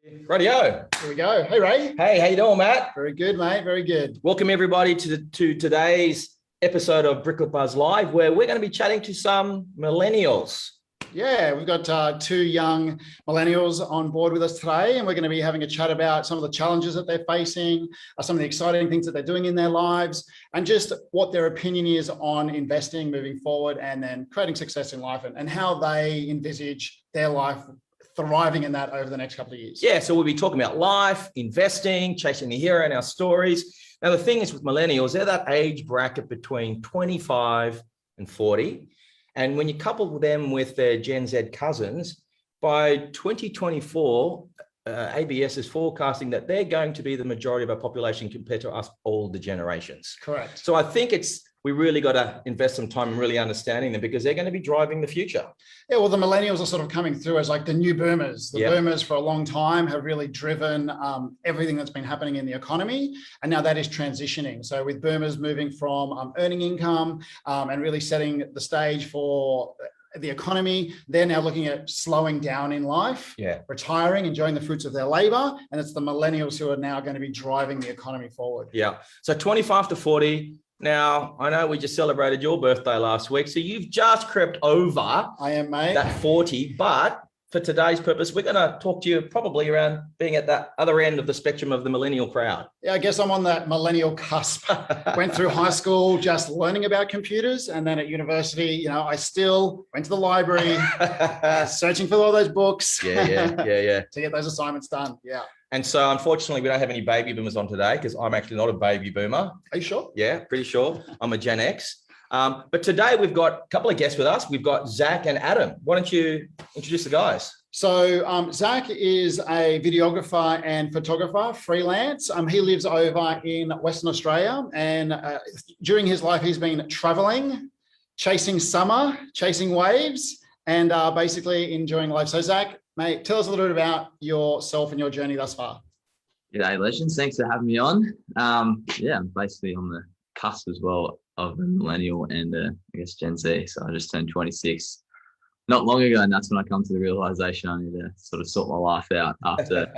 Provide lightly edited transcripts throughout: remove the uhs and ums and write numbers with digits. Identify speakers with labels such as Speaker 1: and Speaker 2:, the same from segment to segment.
Speaker 1: Radio.
Speaker 2: Here we go. Hey, Ray.
Speaker 1: Hey, how you doing, Matt?
Speaker 2: Very good, mate. Very good.
Speaker 1: Welcome everybody to today's episode of Bricklet Buzz Live, where we're going to be chatting to some millennials.
Speaker 2: Yeah, we've got two young millennials on board with us today, and we're going to be having a chat about some of the challenges that they're facing, some of the exciting things that they're doing in their lives, and just what their opinion is on investing moving forward and then creating success in life and how they envisage their life thriving in that over the next couple of years.
Speaker 1: Yeah, so we'll be talking about life, investing, chasing the hero in our stories. Now, the thing is with millennials, they're that age bracket between 25 and 40. And when you couple them with their Gen Z cousins, by 2024, ABS is forecasting that they're going to be the majority of our population compared to us older generations.
Speaker 2: Correct.
Speaker 1: So I think we really got to invest some time in really understanding them because they're going to be driving the future.
Speaker 2: Yeah, well, the millennials are sort of coming through as like the new boomers. The boomers for a long time have really driven everything that's been happening in the economy. And now that is transitioning. So with boomers moving from earning income and really setting the stage for the economy, they're now looking at slowing down in life, retiring, enjoying the fruits of their labor. And it's the millennials who are now going to be driving the economy forward.
Speaker 1: Yeah. So 25 to 40. Now, I know we just celebrated your birthday last week, so you've just crept over that 40, but for today's purpose, we're going to talk to you probably around being at that other end of the spectrum of the millennial crowd.
Speaker 2: Yeah, I guess I'm on that millennial cusp. Went through high school just learning about computers, and then at university, I still went to the library, searching for all those books.
Speaker 1: Yeah.
Speaker 2: To get those assignments done. Yeah.
Speaker 1: And so, unfortunately, we don't have any baby boomers on today because I'm actually not a baby boomer.
Speaker 2: Are you sure?
Speaker 1: Yeah, pretty sure. I'm a Gen X. But today we've got a couple of guests with us. We've got Zach and Adam. Why don't you introduce the guys?
Speaker 2: So Zach is a videographer and photographer, freelance. He lives over in Western Australia, and during his life, he's been traveling, chasing summer, chasing waves, and basically enjoying life. So Zach, mate, tell us a little bit about yourself and your journey thus far.
Speaker 3: G'day, legends. Thanks for having me on. I'm basically on the cusp as well of a millennial and I guess Gen Z. So I just turned 26 not long ago, and that's when I come to the realization I need to sort of sort my life out after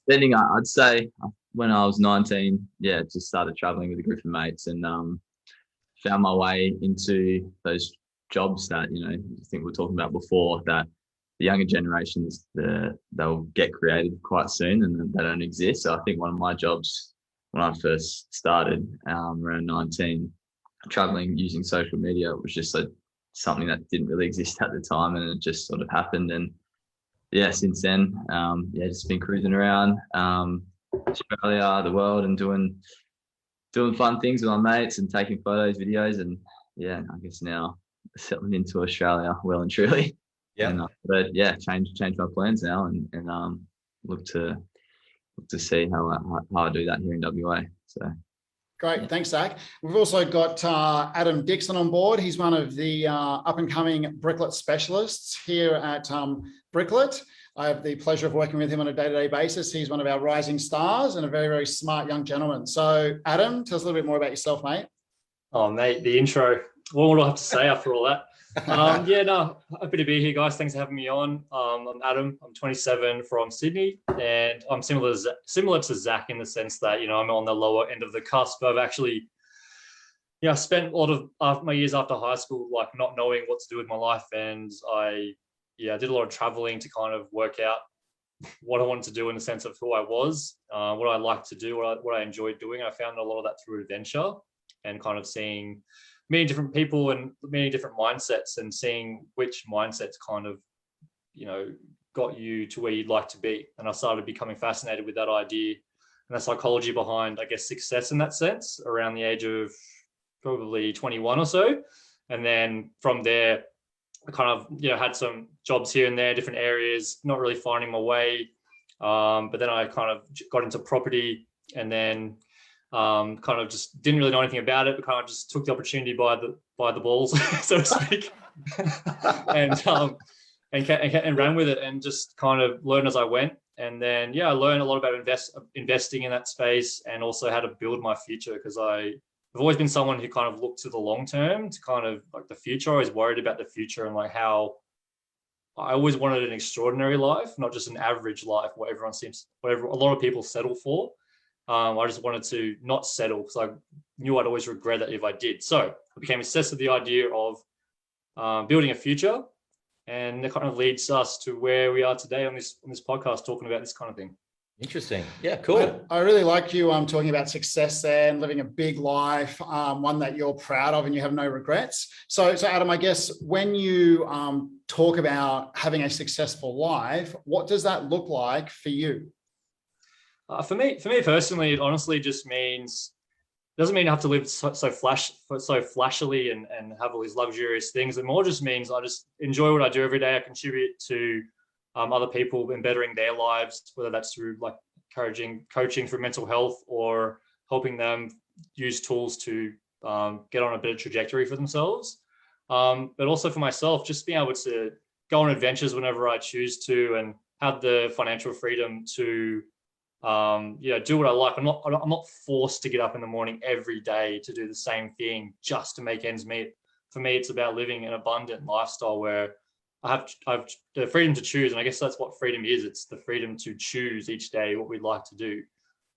Speaker 3: spending, I'd say, when I was 19, just started traveling with a group of mates and found my way into those jobs that, I think we were talking about before, that the younger generations, they'll get creative quite soon and they don't exist. So I think one of my jobs when I first started around 19, traveling using social media, was just something that didn't really exist at the time, and it just sort of happened. And since then, just been cruising around Australia, the world, and doing fun things with my mates and taking photos, videos, and I guess now settling into Australia well and truly. Change my plans now and look to see how I do that here in WA. So
Speaker 2: great, thanks, Zach. We've also got Adam Dixon on board. He's one of the up-and-coming Bricklet specialists here at Bricklet. I have the pleasure of working with him on a day-to-day basis. He's one of our rising stars and a very, very smart young gentleman. So, Adam, tell us a little bit more about yourself, mate.
Speaker 4: Oh, mate, the intro. What do I have to say after all that? Happy to be here, guys. Thanks for having me on. I'm Adam. I'm 27 from Sydney, and I'm similar to Zach in the sense that I'm on the lower end of the cusp. I've actually, I spent a lot of my years after high school like not knowing what to do with my life, and I did a lot of traveling to kind of work out what I wanted to do in the sense of who I was, what I liked to do, what I enjoyed doing. I found a lot of that through adventure and kind of seeing many different people and many different mindsets, and seeing which mindsets kind of, got you to where you'd like to be. And I started becoming fascinated with that idea and the psychology behind, I guess, success in that sense around the age of probably 21 or so. And then from there, I kind of, had some jobs here and there, different areas, not really finding my way. But then I kind of got into property, and then kind of just didn't really know anything about it, but kind of just took the opportunity by the balls, so to speak, and ran with it and just kind of learned as I went. And then, I learned a lot about investing in that space, and also how to build my future, because I've always been someone who kind of looked to the long term, to kind of like the future. I was worried about the future and like how I always wanted an extraordinary life, not just an average life, what a lot of people settle for. I just wanted to not settle because I knew I'd always regret it if I did. So I became obsessed with the idea of building a future, and that kind of leads us to where we are today on this podcast, talking about this kind of thing.
Speaker 1: Interesting. Yeah, cool.
Speaker 2: I really like you talking about success there and living a big life, one that you're proud of and you have no regrets. So Adam, I guess when you talk about having a successful life, what does that look like for you?
Speaker 4: For me personally, it honestly just doesn't mean I have to live so flashily and have all these luxurious things. It more just means I just enjoy what I do every day. I contribute to other people and bettering their lives, whether that's through like coaching through mental health or helping them use tools to get on a better trajectory for themselves. But also for myself, just being able to go on adventures whenever I choose to and have the financial freedom to do what I like. I'm not forced to get up in the morning every day to do the same thing just to make ends meet. For me, it's about living an abundant lifestyle where I have the freedom to choose, and I guess that's what freedom is. It's the freedom to choose each day what we'd like to do.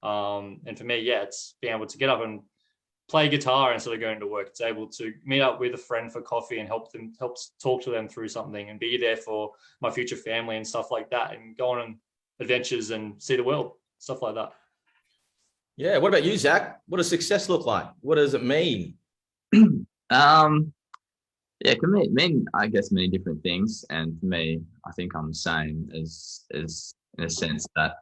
Speaker 4: And for me, it's being able to get up and play guitar instead of going to work. It's able to meet up with a friend for coffee and help talk to them through something and be there for my future family and stuff like that, and go on adventures and see the world, stuff like that.
Speaker 1: Yeah. What about you, Zach? What does success look like? What does it mean?
Speaker 3: It can mean, I guess, many different things. And for me, I think I'm the same as in a sense that,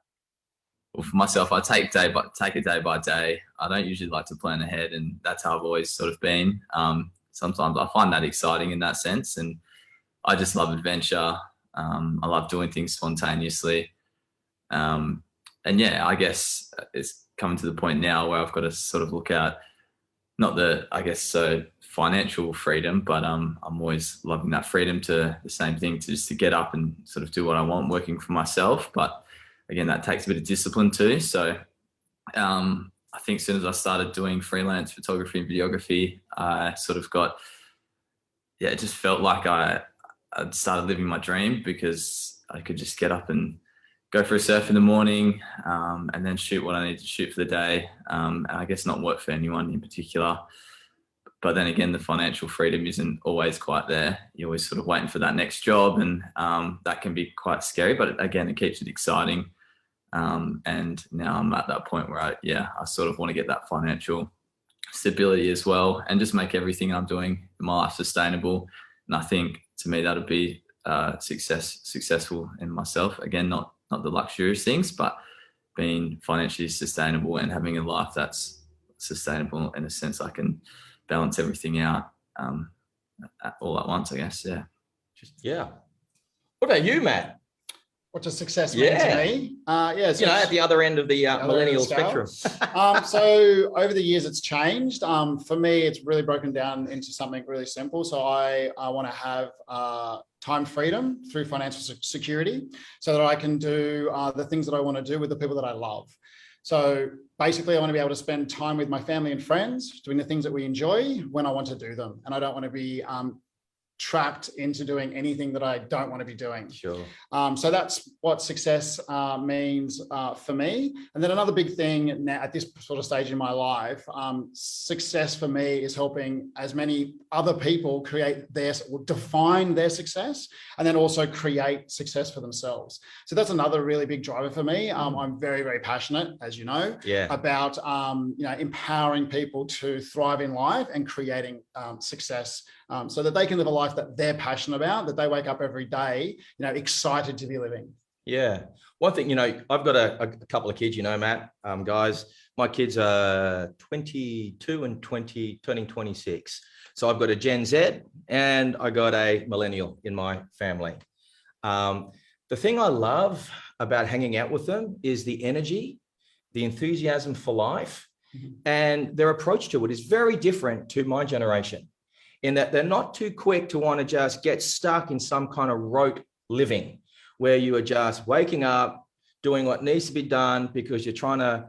Speaker 3: well, for myself, I take it day by day. I don't usually like to plan ahead, and that's how I've always sort of been. Sometimes I find that exciting in that sense, and I just love adventure. I love doing things spontaneously. And I guess it's coming to the point now where I've got to sort of look at not the, I guess, so financial freedom, but I'm always loving that freedom to the same thing, to just to get up and sort of do what I want, working for myself. But again, that takes a bit of discipline too. So I think as soon as I started doing freelance photography and videography, I sort of got, it just felt like I'd started living my dream, because I could just get up and go for a surf in the morning, and then shoot what I need to shoot for the day. And I guess not work for anyone in particular. But then again, the financial freedom isn't always quite there. You're always sort of waiting for that next job, and that can be quite scary. But again, it keeps it exciting. And now I'm at that point where I sort of want to get that financial stability as well, and just make everything I'm doing in my life sustainable. And I think to me that'll be successful in myself. Again, not the luxurious things, but being financially sustainable and having a life that's sustainable in a sense I can balance everything out all at once, I guess.
Speaker 1: Yeah. What about you, Matt?
Speaker 2: What does success mean to me?
Speaker 1: At the other end of the millennial spectrum.
Speaker 2: So over the years, it's changed. For me, it's really broken down into something really simple. So I want to have time freedom through financial security, so that I can do the things that I want to do with the people that I love. So basically, I want to be able to spend time with my family and friends, doing the things that we enjoy when I want to do them. And I don't want to be trapped into doing anything that I don't want to be doing.
Speaker 1: Sure.
Speaker 2: So that's what success means for me. And then another big thing now at this sort of stage in my life, success for me is helping as many other people define their success, and then also create success for themselves. So that's another really big driver for me. I'm very, very passionate, as you know, about empowering people to thrive in life and creating success, so that they can live a life that they're passionate about, that they wake up every day, excited to be living.
Speaker 1: Yeah. One thing, I've got a couple of kids, Matt, guys, my kids are 22 and turning 26. So I've got a Gen Z and I got a millennial in my family. The thing I love about hanging out with them is the energy, the enthusiasm for life, and their approach to it is very different to my generation, in that they're not too quick to want to just get stuck in some kind of rote living where you are just waking up, doing what needs to be done because you're trying to,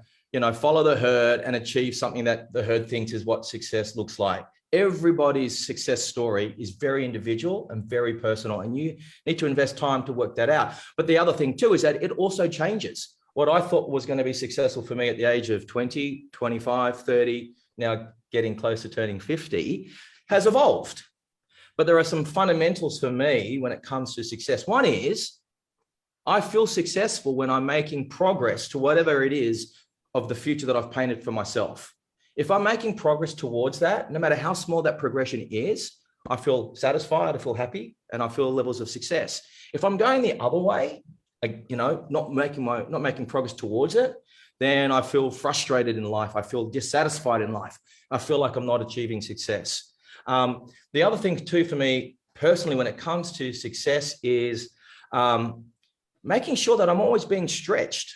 Speaker 1: follow the herd and achieve something that the herd thinks is what success looks like. everybody's success story is very individual and very personal, and you need to invest time to work that out. But the other thing too is that it also changes. What I thought was going to be successful for me at the age of 20, 25, 30, now getting close to turning 50, has evolved. But there are some fundamentals for me when it comes to success. One is I feel successful when I'm making progress to whatever it is of the future that I've painted for myself. If I'm making progress towards that, no matter how small that progression is, I feel satisfied, I feel happy, and I feel levels of success. If I'm going the other way, not making progress towards it, then I feel frustrated in life. I feel dissatisfied in life. I feel like I'm not achieving success. The other thing too for me personally, when it comes to success, is making sure that I'm always being stretched.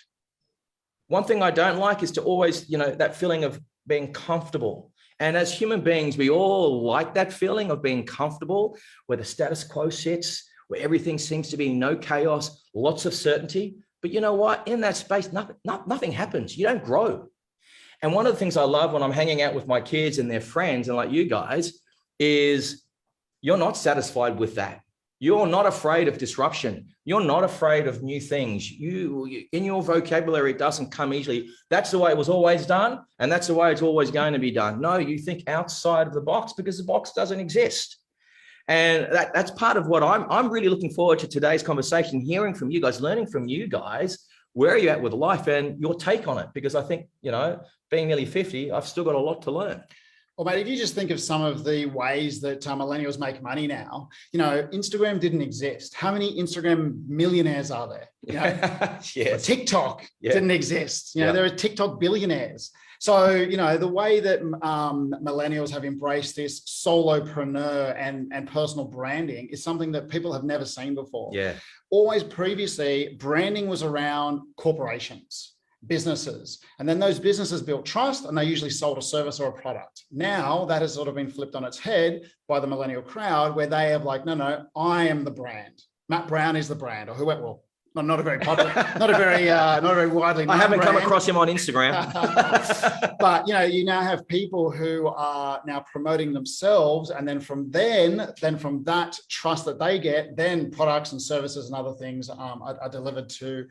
Speaker 1: One thing I don't like is to always, that feeling of being comfortable. And as human beings, we all like that feeling of being comfortable, where the status quo sits, where everything seems to be no chaos, lots of certainty. But you know what? In that space, nothing happens. You don't grow. And one of the things I love when I'm hanging out with my kids and their friends, and like you guys, is you're not satisfied with that. You're not afraid of disruption. You're not afraid of new things. You in your vocabulary, it doesn't come easily. That's the way it was always done, and that's the way it's always going to be done. No, you think outside of the box, because the box doesn't exist. And that's part of what I'm really looking forward to today's conversation, hearing from you guys, learning from you guys. Where are you at with life and your take on it? Because I think, being nearly 50, I've still got a lot to learn.
Speaker 2: Well, mate, if you just think of some of the ways that millennials make money now, Instagram didn't exist. How many Instagram millionaires are there?
Speaker 1: Yes.
Speaker 2: TikTok didn't exist. There are TikTok billionaires. So, the way that millennials have embraced this solopreneur and personal branding is something that people have never seen before.
Speaker 1: Yeah.
Speaker 2: Always previously, branding was around corporations, businesses, and then those businesses built trust and they usually sold a service or a product. Now that has sort of been flipped on its head by the millennial crowd, where they have like, no, I am the brand. Matt Brown is the brand, or whoever. Well, not a very popular, not a very widely known
Speaker 1: I haven't
Speaker 2: brand.
Speaker 1: Come across him on Instagram.
Speaker 2: But you now have people who are now promoting themselves, and then from that trust that they get, then products and services and other things are delivered to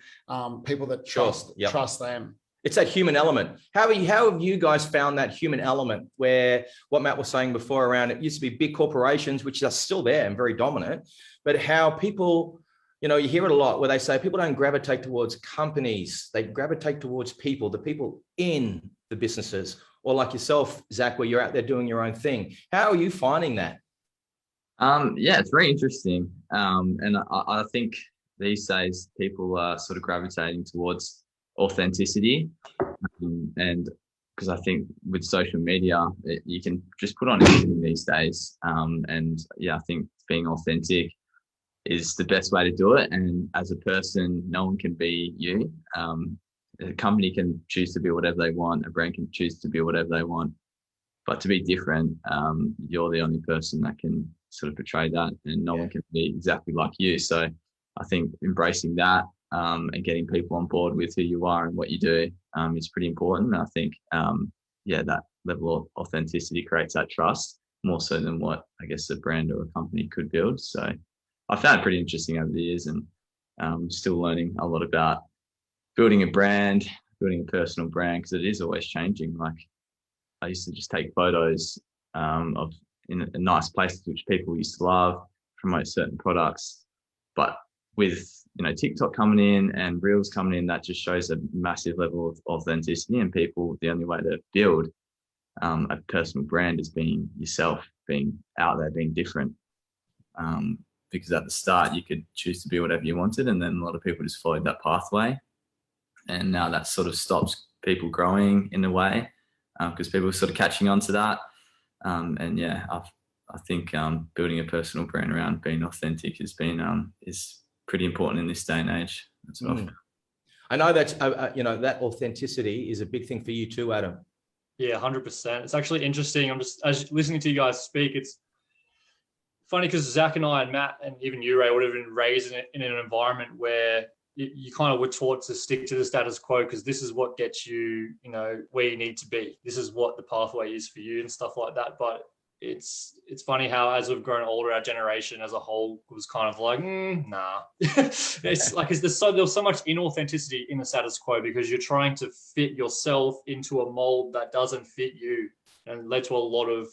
Speaker 2: people that trust them.
Speaker 1: It's that human element. How have you guys found that human element, where what Matt was saying before around it used to be big corporations, which are still there and very dominant, but how people, you hear it a lot where they say people don't gravitate towards companies. They gravitate towards people, the people in the businesses, or like yourself, Zach, where you're out there doing your own thing. How are you finding that?
Speaker 3: It's very interesting. And I think these days people are sort of gravitating towards authenticity. And because I think with social media, you can just put on anything these days. I think being authentic is the best way to do it. And as a person, no one can be you. A company can choose to be whatever they want. A brand can choose to be whatever they want. But to be different, you're the only person that can sort of portray that, and no one can be exactly like you. So I think embracing that and getting people on board with who you are and what you do is pretty important. And I think, that level of authenticity creates that trust more so than what I guess a brand or a company could build. So I found it pretty interesting over the years, and still learning a lot about building a brand, building a personal brand, because it is always changing. Like I used to just take photos of in a nice places which people used to love, promote certain products. But with TikTok coming in and Reels coming in, that just shows a massive level of authenticity, and people, the only way to build a personal brand is being yourself, being out there, being different. Because at the start you could choose to be whatever you wanted, and then a lot of people just followed that pathway, and now that sort of stops people growing in a way, because people are sort of catching on to that. I think building a personal brand around being authentic has been is pretty important in this day and age. That's what
Speaker 1: I know that's that authenticity is a big thing for you too, Adam.
Speaker 4: Yeah, 100%. It's actually interesting. I'm just as listening to you guys speak. It's funny because Zach and I and Matt and even you, Ray, would have been raised in an environment where you kind of were taught to stick to the status quo because this is what gets you, where you need to be. This is what the pathway is for you and stuff like that. But it's funny how as we've grown older, our generation as a whole was kind of like, nah. It's like there's so much inauthenticity in the status quo because you're trying to fit yourself into a mold that doesn't fit you, and led to a lot of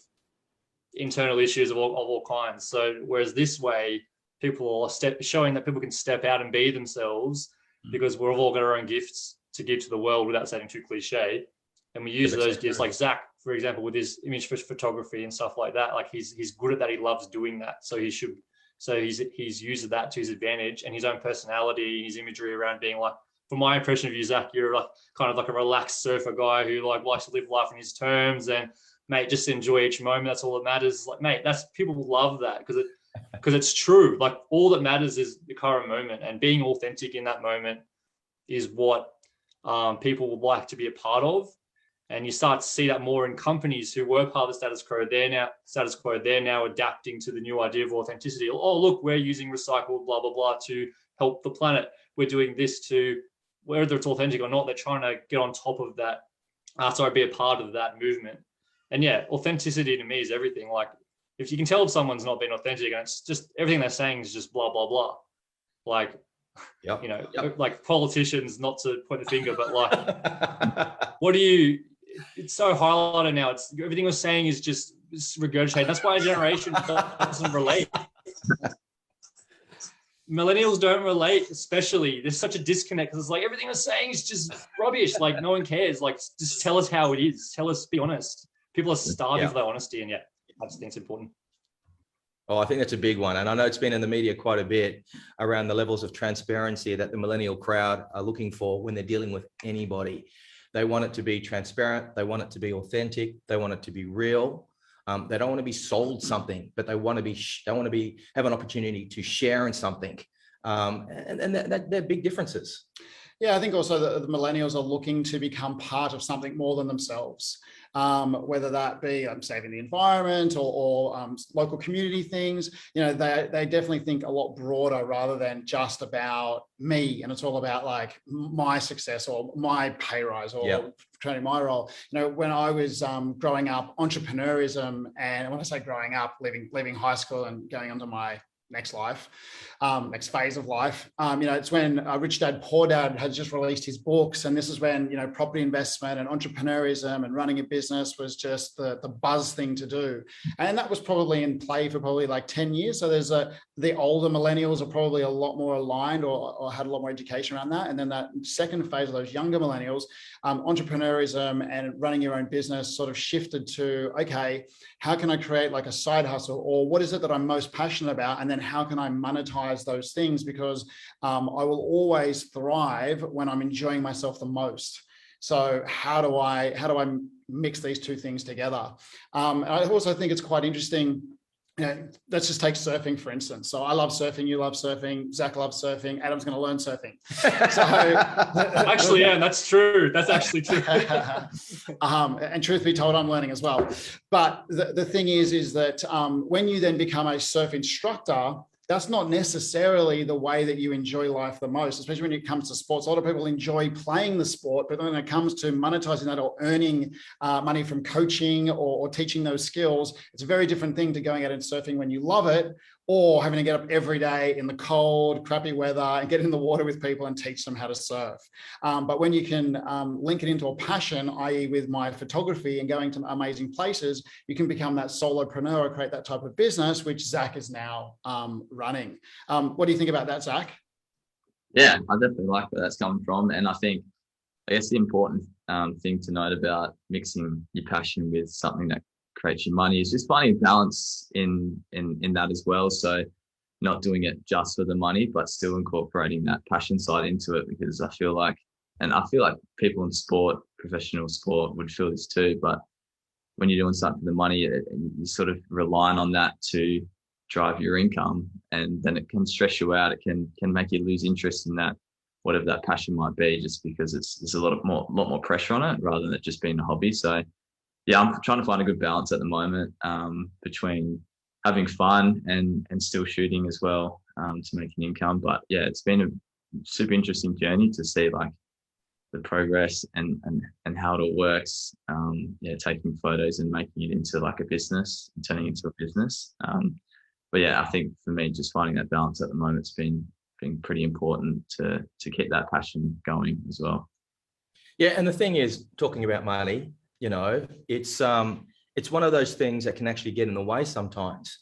Speaker 4: internal issues of all kinds. So whereas this way, people are showing that people can step out and be themselves because we've all got our own gifts to give to the world without sounding too cliche. And we use those gifts, like Zach, for example, with his image photography and stuff like that. Like he's good at that. He loves doing that. So he's used that to his advantage, and his own personality, his imagery around being like, from my impression of you, Zach, you're like kind of like a relaxed surfer guy who like likes to live life on his terms and mate, just enjoy each moment. That's all that matters. Like, mate, that's people love that because it's true. Like all that matters is the current moment, and being authentic in that moment is what people would like to be a part of. And you start to see that more in companies who were part of the status quo. They're now adapting to the new idea of authenticity. Oh, look, we're using recycled blah, blah, blah to help the planet. We're doing this to, whether it's authentic or not, they're trying to get on top of that. Be a part of that movement. And yeah, authenticity to me is everything. Like if you can tell if someone's not being authentic and it's just everything they're saying is just blah, blah, blah. Like, like politicians, not to point the finger, but like, it's so highlighted now. It's everything we're saying is just regurgitated. That's why our generation doesn't relate. Millennials don't relate, especially. There's such a disconnect because it's like everything we're saying is just rubbish. Like no one cares. Like just tell us how it is. Tell us, be honest. People are starving for that honesty, and I just think it's important.
Speaker 1: Oh, I think that's a big one. And I know it's been in the media quite a bit around the levels of transparency that the millennial crowd are looking for when they're dealing with anybody. They want it to be transparent. They want it to be authentic. They want it to be real. They don't want to be sold something, but they want to have an opportunity to share in something. And they're big differences.
Speaker 2: Yeah, I think also the millennials are looking to become part of something more than themselves, whether that be saving the environment or local community things. You know, they definitely think a lot broader rather than just about me, and it's all about like my success or my pay rise or training my role. You know, when I was growing up, entrepreneurism, and when I say growing up, leaving high school and going on to my next phase of life. It's when Rich Dad Poor Dad had just released his books, and this is when property investment and entrepreneurism and running a business was just the buzz thing to do, and that was probably in play for probably like 10 years. So there's the older millennials are probably a lot more aligned or had a lot more education around that, and then that second phase of those younger millennials, entrepreneurism and running your own business sort of shifted to, okay, how can I create like a side hustle, or what is it that I'm most passionate about, and then how can I monetize those things, because I will always thrive when I'm enjoying myself the most. So how do I mix these two things together? And I also think it's quite interesting. Let's just take surfing, for instance. So I love surfing, you love surfing, Zach loves surfing, Adam's going to learn surfing. So
Speaker 4: actually, yeah, that's true. That's actually true.
Speaker 2: And truth be told, I'm learning as well. But the thing is that when you then become a surf instructor, that's not necessarily the way that you enjoy life the most, especially when it comes to sports. A lot of people enjoy playing the sport, but when it comes to monetizing that or earning money from coaching or teaching those skills, it's a very different thing to going out and surfing when you love it, or having to get up every day in the cold, crappy weather and get in the water with people and teach them how to surf. But when you can link it into a passion, i.e. with my photography and going to amazing places, you can become that solopreneur or create that type of business, which Zach is now running. What do you think about that, Zach?
Speaker 3: Yeah, I definitely like where that's coming from. And I guess the important thing to note about mixing your passion with something that creates your money is just finding balance in that as well. So not doing it just for the money, but still incorporating that passion side into it, because I feel like people in sport, professional sport, would feel this too. But when you're doing something for the money, you sort of relying on that to drive your income, and then it can stress you out. It can make you lose interest in that, whatever that passion might be, just because there's a lot more pressure on it rather than it just being a hobby. So yeah, I'm trying to find a good balance at the moment between having fun and still shooting as well to make an income. But yeah, it's been a super interesting journey to see like the progress and how it all works. Yeah, taking photos and making it into like a business, and turning it into a business. But yeah, I think for me, just finding that balance at the moment's been pretty important to keep that passion going as well.
Speaker 1: Yeah, and the thing is, talking about money, it's one of those things that can actually get in the way sometimes.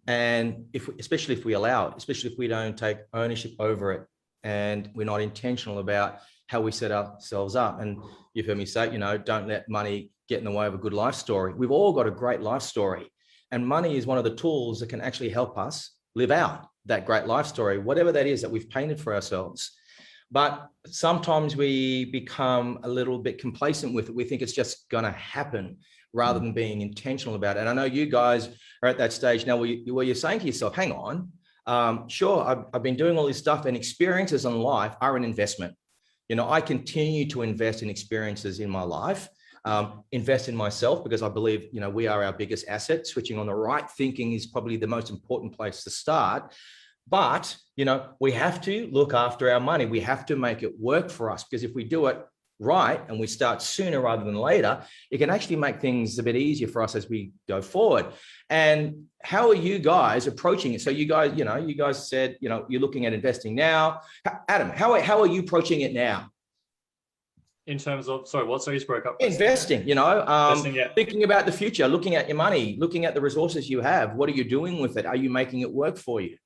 Speaker 1: And especially if we allow it, especially if we don't take ownership over it, and we're not intentional about how we set ourselves up. And you've heard me say, don't let money get in the way of a good life story. We've all got a great life story, and money is one of the tools that can actually help us live out that great life story, whatever that is that we've painted for ourselves. But sometimes we become a little bit complacent with it. We think it's just going to happen rather than being intentional about it. And I know you guys are at that stage now where you're saying to yourself, hang on, sure, I've been doing all this stuff, and experiences in life are an investment. I continue to invest in experiences in my life, invest in myself, because I believe, we are our biggest asset. Switching on the right thinking is probably the most important place to start. But, we have to look after our money. We have to make it work for us, because if we do it right and we start sooner rather than later, it can actually make things a bit easier for us as we go forward. And how are you guys approaching it? So you guys said, you're looking at investing now. Adam, how are you approaching it now?
Speaker 4: In terms of, sorry, what? So you spoke up.
Speaker 1: Investing,
Speaker 4: Yeah.
Speaker 1: Thinking about the future, looking at your money, looking at the resources you have. What are you doing with it? Are you making it work for you?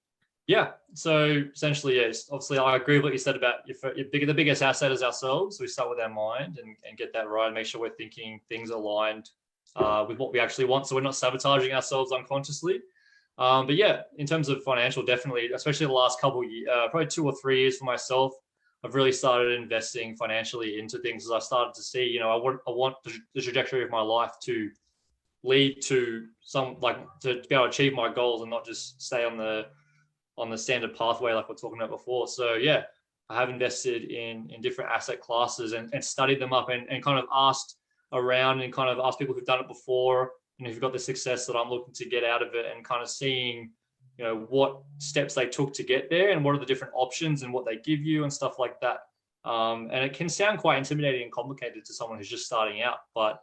Speaker 4: Yeah. So essentially, yes. Obviously, I agree with what you said about the biggest asset is ourselves. So we start with our mind and get that right, and make sure we're thinking things aligned with what we actually want, so we're not sabotaging ourselves unconsciously. But yeah, in terms of financial, definitely, especially the last couple of years, probably 2 or 3 years for myself, I've really started investing financially into things as I started to see, I want the trajectory of my life to lead to to be able to achieve my goals and not just stay on the standard pathway like we're talking about before. So yeah, I have invested in different asset classes and studied them up and kind of asked around and kind of asked people who've done it before and who've got the success that I'm looking to get out of it, and kind of seeing, what steps they took to get there and what are the different options and what they give you and stuff like that. And it can sound quite intimidating and complicated to someone who's just starting out, but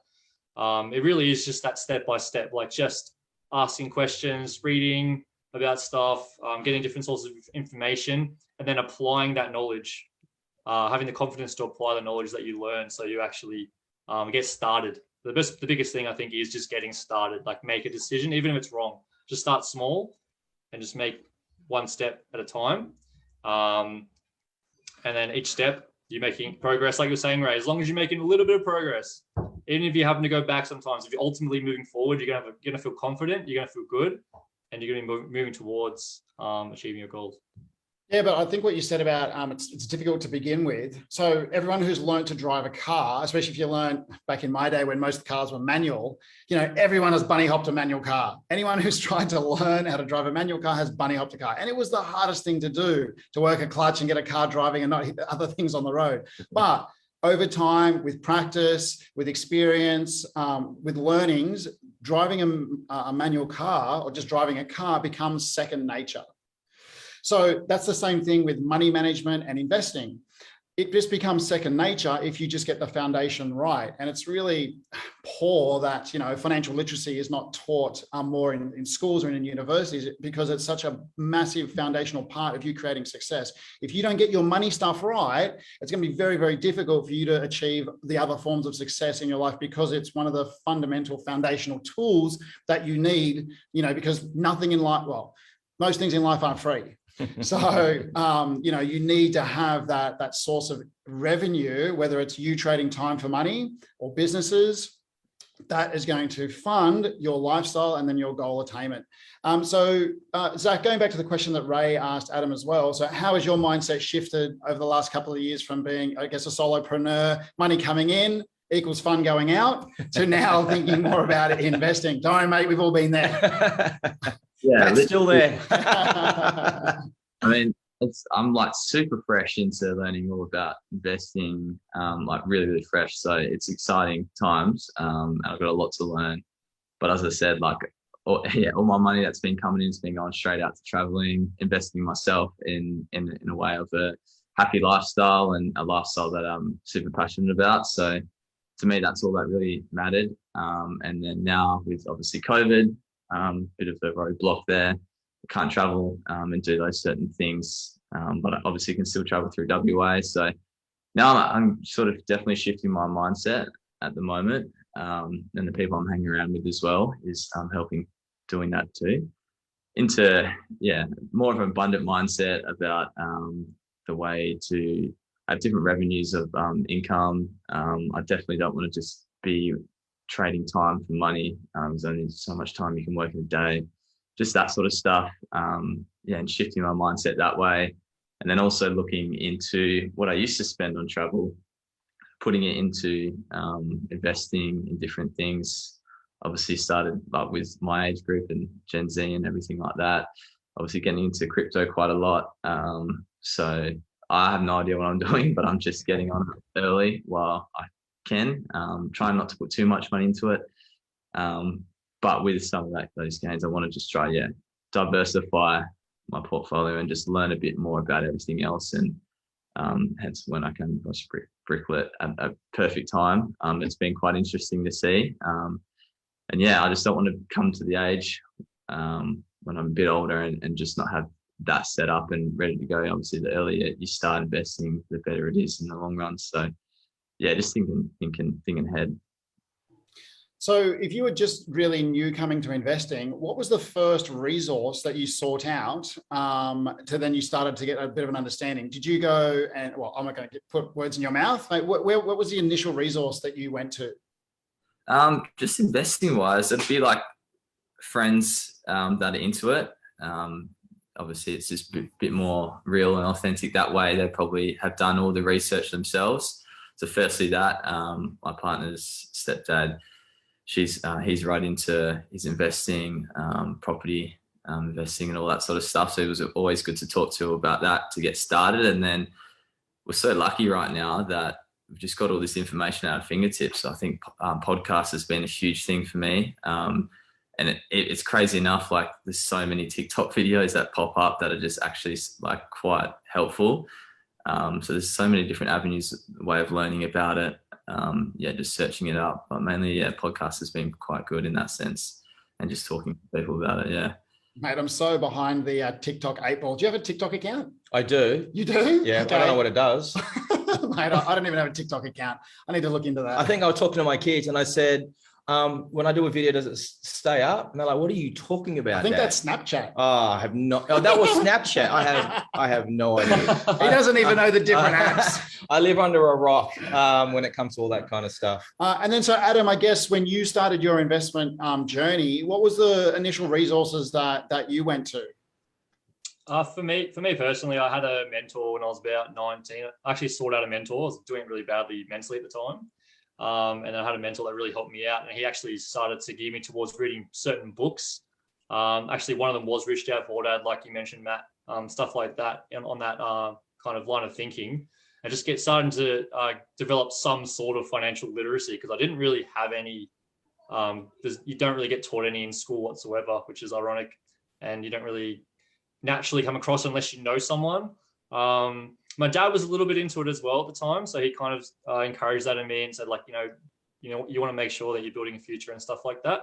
Speaker 4: it really is just that step by step, like just asking questions, reading about stuff, getting different sources of information, and then applying that knowledge, having the confidence to apply the knowledge that you learn, so you actually get started. The biggest thing I think is just getting started. Like, make a decision, even if it's wrong. Just start small and just make one step at a time. And then each step you're making progress, like you're saying, Ray. As long as you're making a little bit of progress, even if you're having to go back sometimes, if you're ultimately moving forward, you're gonna feel confident, you're gonna feel good, and you're going to be moving towards achieving your goals.
Speaker 2: Yeah, but I think what you said about it's difficult to begin with. So everyone who's learned to drive a car, especially if you learned back in my day when most cars were manual, everyone has bunny hopped a manual car. Anyone who's tried to learn how to drive a manual car has bunny hopped a car. And it was the hardest thing to do, to work a clutch and get a car driving and not hit other things on the road. But over time, with practice, with experience, with learnings, driving a manual car or just driving a car becomes second nature. So that's the same thing with money management and investing. It just becomes second nature if you just get the foundation right. And it's really poor that, financial literacy is not taught more in schools or in universities, because it's such a massive foundational part of you creating success. If you don't get your money stuff right, it's going to be very, very difficult for you to achieve the other forms of success in your life, because it's one of the fundamental foundational tools that you need, because nothing in life, most things in life aren't free. So, you need to have that source of revenue, whether it's you trading time for money or businesses, that is going to fund your lifestyle and then your goal attainment. Zach, going back to the question that Ray asked Adam as well. So how has your mindset shifted over the last couple of years from being, I guess, a solopreneur, money coming in equals fun going out, to now thinking more about investing? Don't worry, mate, we've all been there.
Speaker 3: Yeah,
Speaker 1: it's still there.
Speaker 3: I mean, I'm like super fresh into learning all about investing, like really, really fresh. So it's exciting times, and I've got a lot to learn. But as I said, all my money that's been coming in has been going straight out to traveling, investing myself in a way of happy lifestyle and a lifestyle that I'm super passionate about. So to me, that's all that really mattered. And then now with obviously COVID, bit of a roadblock there. I can't travel and do those certain things, but I obviously can still travel through WA. So now I'm sort of definitely shifting my mindset at the moment. And the people I'm hanging around with as well is helping doing that too. Into, more of an abundant mindset about the way to have different revenues of income. I definitely don't want to just be trading time for money. There's only so much time you can work in a day, just that sort of stuff. And shifting my mindset that way. And then also looking into what I used to spend on travel, putting it into investing in different things. Obviously started like with my age group and Gen Z and everything like that. Obviously getting into crypto quite a lot. So I have no idea what I'm doing, but I'm just getting on it early while I can. Trying not to put too much money into it. But with some of those gains, I want to just try, diversify my portfolio and just learn a bit more about everything else. And hence when I came across Bricklet at a perfect time. It's been quite interesting to see. And I just don't want to come to the age when I'm a bit older and just not have that set up and ready to go. Obviously, the earlier you start investing, the better it is in the long run. So, just thinking ahead.
Speaker 2: So if you were just really new coming to investing, what was the first resource that you sought out to then you started to get a bit of an understanding? Did you go and, well, I'm not going to put words in your mouth. Like, what was the initial resource that you went to?
Speaker 3: Just investing wise, it'd be like friends that are into it. Obviously, it's just a bit more real and authentic that way. They probably have done all the research themselves. So firstly that, my partner's stepdad, he's right into his investing, property investing and all that sort of stuff. So it was always good to talk to about that to get started. And then we're so lucky right now that we've just got all this information at our fingertips. So I think podcast has been a huge thing for me. And it's crazy enough, like there's so many TikTok videos that pop up that are just actually like quite helpful. So there's so many different avenues, way of learning about it. Just searching it up. But mainly, podcast has been quite good in that sense. And just talking to people about it,
Speaker 2: Mate, I'm so behind the TikTok 8 ball. Do you have a TikTok account?
Speaker 1: I do.
Speaker 2: You do?
Speaker 1: Yeah,
Speaker 2: Okay.
Speaker 1: I don't know what it does.
Speaker 2: Mate, I don't even have a TikTok account. I need to look into that.
Speaker 1: I think I was talking to my kids and I said, when I do a video, does it stay up? And they're like, what are you talking about?
Speaker 2: I think
Speaker 1: Dad?
Speaker 2: That's Snapchat.
Speaker 1: Oh, I have no. Oh, that was Snapchat. I have no idea.
Speaker 2: He doesn't even know the different apps.
Speaker 1: I live under a rock when it comes to all that kind of stuff.
Speaker 2: And then, so Adam, I guess when you started your investment journey, what was the initial resources that you went to?
Speaker 4: For me personally, I had a mentor when I was about 19. I actually sought out a mentor. I was doing really badly mentally at the time. And I had a mentor that really helped me out. And he actually started to gear me towards reading certain books. Actually, one of them was Rich Dad Poor Dad, like you mentioned, Matt, stuff like that, and on that kind of line of thinking. And just get started to develop some sort of financial literacy, because I didn't really have any, you don't really get taught any in school whatsoever, which is ironic. And you don't really naturally come across unless you know someone. My dad was a little bit into it as well at the time. So he kind of encouraged that in me and said, like, you want to make sure that you're building a future and stuff like that.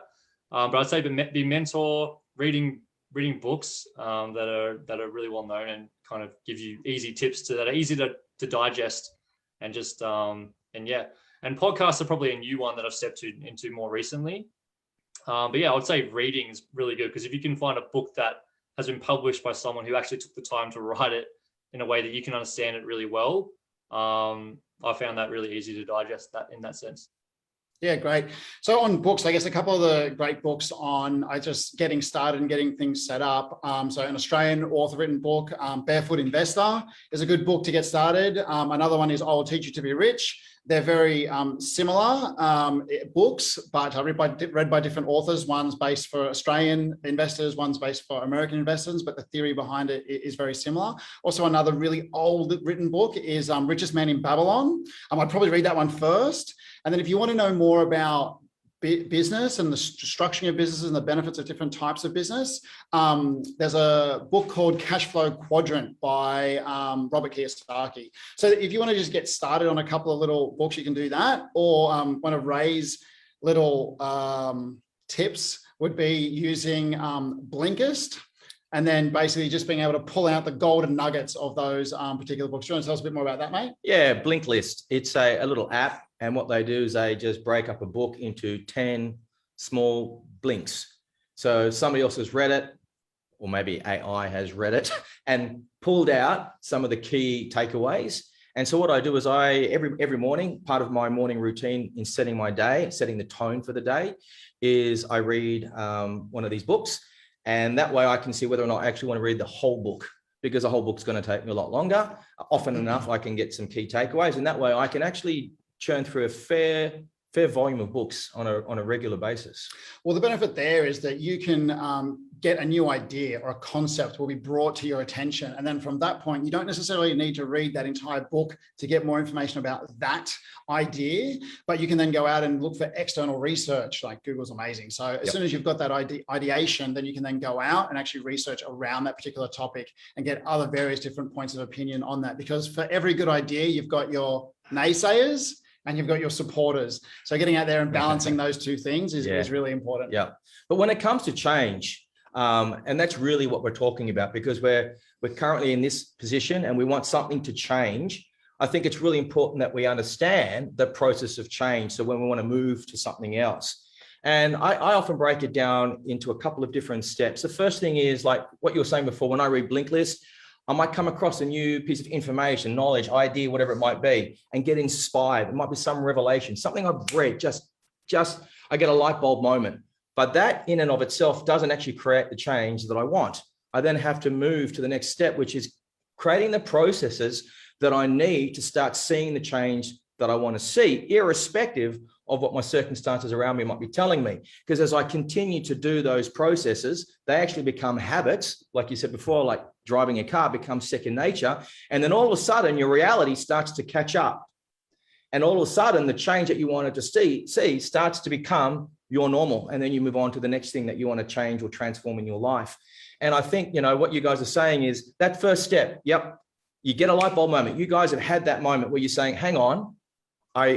Speaker 4: But I'd say be mentor, reading books that are really well known and kind of give you easy tips that are easy to digest, and just and podcasts are probably a new one that I've stepped into more recently. But I would say reading is really good, because if you can find a book that has been published by someone who actually took the time to write it in a way that you can understand it really well, I found that really easy to digest that in that sense.
Speaker 2: Yeah, great. So on books, I guess a couple of the great books on just getting started and getting things set up. So an Australian author-written book, Barefoot Investor, is a good book to get started. Another one is I Will Teach You to Be Rich. They're very similar books, but read by different authors. One's based for Australian investors, one's based for American investors, but the theory behind it is very similar. Also, another really old written book is Richest Man in Babylon. I'd probably read that one first. And then if you want to know more about business and the structuring of businesses and the benefits of different types of business, there's a book called Cash Flow Quadrant by Robert Kiyosaki. So if you want to just get started on a couple of little books, you can do that. Or one of Ray's little tips would be using Blinkist, and then basically just being able to pull out the golden nuggets of those particular books. Do you want to tell us a bit more about that, mate?
Speaker 1: Yeah, Blinkist. It's a little app. And what they do is they just break up a book into 10 small blinks. So somebody else has read it, or maybe AI has read it and pulled out some of the key takeaways. And so what I do is every morning, part of my morning routine in setting my day, setting the tone for the day, is I read one of these books. And that way I can see whether or not I actually want to read the whole book, because the whole book's going to take me a lot longer. Often enough, I can get some key takeaways. And that way I can actually churn through a fair volume of books on a regular basis.
Speaker 2: Well, the benefit there is that you can get a new idea or a concept will be brought to your attention. And then from that point, you don't necessarily need to read that entire book to get more information about that idea, but you can then go out and look for external research. Like Google's amazing. So as soon as you've got that ideation, then you can then go out and actually research around that particular topic and get other various different points of opinion on that. Because for every good idea, you've got your naysayers and you've got your supporters. So getting out there and balancing those two things is really important.
Speaker 1: Yeah. But when it comes to change, and that's really what we're talking about, because we're currently in this position and we want something to change, I think it's really important that we understand the process of change. So when we want to move to something else. And I often break it down into a couple of different steps. The first thing is like what you were saying before, when I read Blinkist, I might come across a new piece of information, knowledge, idea, whatever it might be, and get inspired. It might be some revelation, something I've read, just I get a light bulb moment. But that in and of itself doesn't actually create the change that I want. I then have to move to the next step, which is creating the processes that I need to start seeing the change that I want to see, irrespective of what my circumstances around me might be telling me. Because as I continue to do those processes, they actually become habits. Like you said before, like driving a car becomes second nature. And then all of a sudden your reality starts to catch up. And all of a sudden the change that you wanted to see starts to become your normal. And then you move on to the next thing that you want to change or transform in your life. And I think, what you guys are saying is that first step. Yep. You get a light bulb moment. You guys have had that moment where you're saying, hang on, I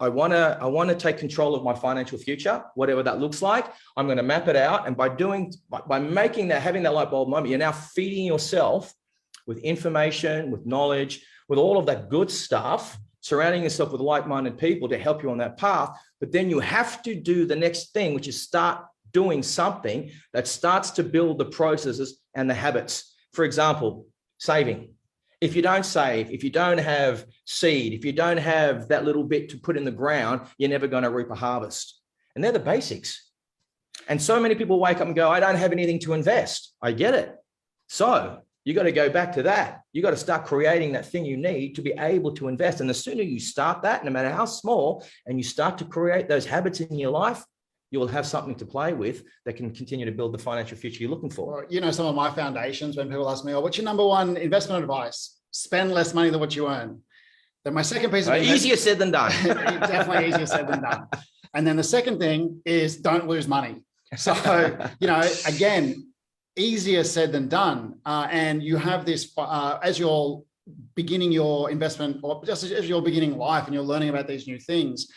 Speaker 1: want to take control of my financial future, whatever that looks like. I'm going to map it out. And by having that light bulb moment, you're now feeding yourself with information, with knowledge, with all of that good stuff, surrounding yourself with like-minded people to help you on that path. But then you have to do the next thing, which is start doing something that starts to build the processes and the habits. For example, saving. If you don't save, if you don't have seed, if you don't have that little bit to put in the ground, you're never going to reap a harvest. And they're the basics. And so many people wake up and go, I don't have anything to invest. I get it. So you got to go back to that. You got to start creating that thing you need to be able to invest. And the sooner you start that, no matter how small, and you start to create those habits in your life, you will have something to play with that can continue to build the financial future you're looking for.
Speaker 2: Well, some of my foundations, when people ask me, what's your number one investment advice? Spend less money than what you earn. Then my second piece of
Speaker 1: easier said than done.
Speaker 2: Definitely easier said than done. And then the second thing is don't lose money. So, again, easier said than done. And you have this, as you're beginning your investment, or just as you're beginning life and you're learning about these new things,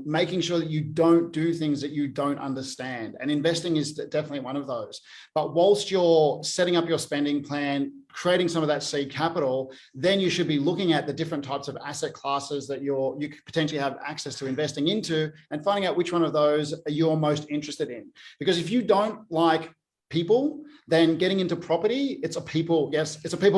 Speaker 2: making sure that you don't do things that you don't understand. And investing is definitely one of those. But whilst you're setting up your spending plan, creating some of that seed capital, then you should be looking at the different types of asset classes that you could potentially have access to investing into, and finding out which one of those you're most interested in. Because if you don't like people, then getting into property, it's a people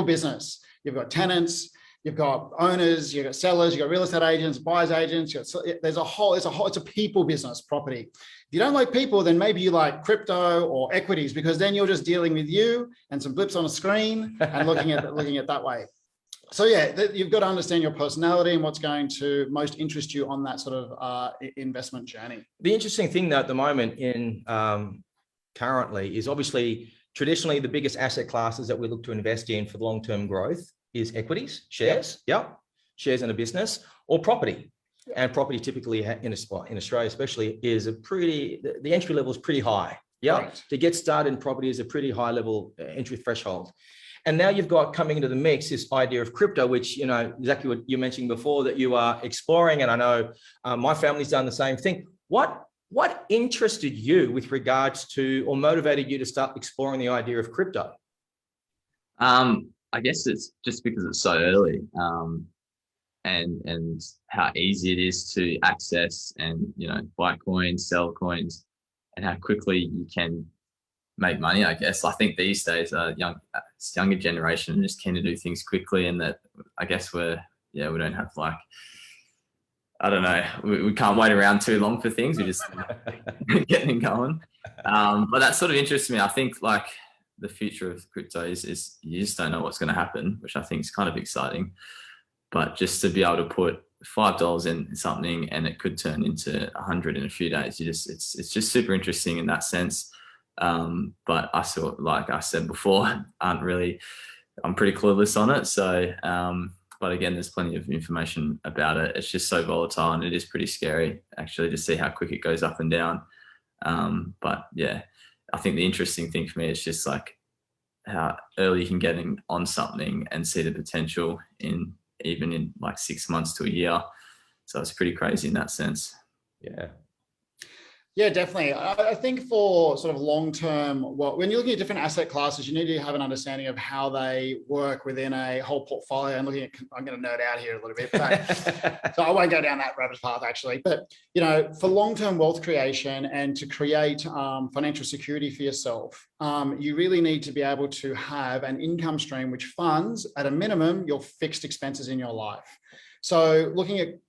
Speaker 2: business. You've got tenants, you've got owners, you've got sellers, you've got real estate agents, buyers agents. It's a people business, property. If you don't like people, then maybe you like crypto or equities, because then you're just dealing with you and some blips on a screen and looking at that way. So you've got to understand your personality and what's going to most interest you on that sort of investment journey.
Speaker 1: The interesting thing though, at the moment in currently is obviously traditionally the biggest asset classes that we look to invest in for long-term growth is equities, shares, shares in a business, or property. And property typically in Australia, especially, is the entry level is pretty high. Yeah,
Speaker 2: Right.
Speaker 1: To get started in property is a pretty high level entry threshold. And now you've got coming into the mix this idea of crypto, which, exactly what you mentioned before that you are exploring. And I know my family's done the same thing. What interested you with regards to, or motivated you to start exploring the idea of crypto?
Speaker 3: I guess it's just because it's so early, and how easy it is to access and, buy coins, sell coins, and how quickly you can make money. I guess I think these days, younger generation just keen to do things quickly, and that I guess we don't have I don't know, we can't wait around too long for things. We just getting going. But that sort of interests me. I think the future of crypto is you just don't know what's going to happen, which I think is kind of exciting. But just to be able to put $5 in something and it could turn into 100 in a few days, it's just super interesting in that sense. But I saw, like I said before, I'm pretty clueless on it. So, but again, there's plenty of information about it. It's just so volatile, and it is pretty scary actually to see how quick it goes up and down. But yeah, I think the interesting thing for me is just how early you can get on something and see the potential even in 6 months to a year. So it's pretty crazy in that sense.
Speaker 1: Yeah.
Speaker 2: Yeah, definitely. I think for sort of long-term, when you're looking at different asset classes, you need to have an understanding of how they work within a whole portfolio. I'm going to nerd out here a little bit, but so I won't go down that rabbit path actually. But, for long-term wealth creation and to create financial security for yourself, you really need to be able to have an income stream which funds, at a minimum, your fixed expenses in your life. So looking at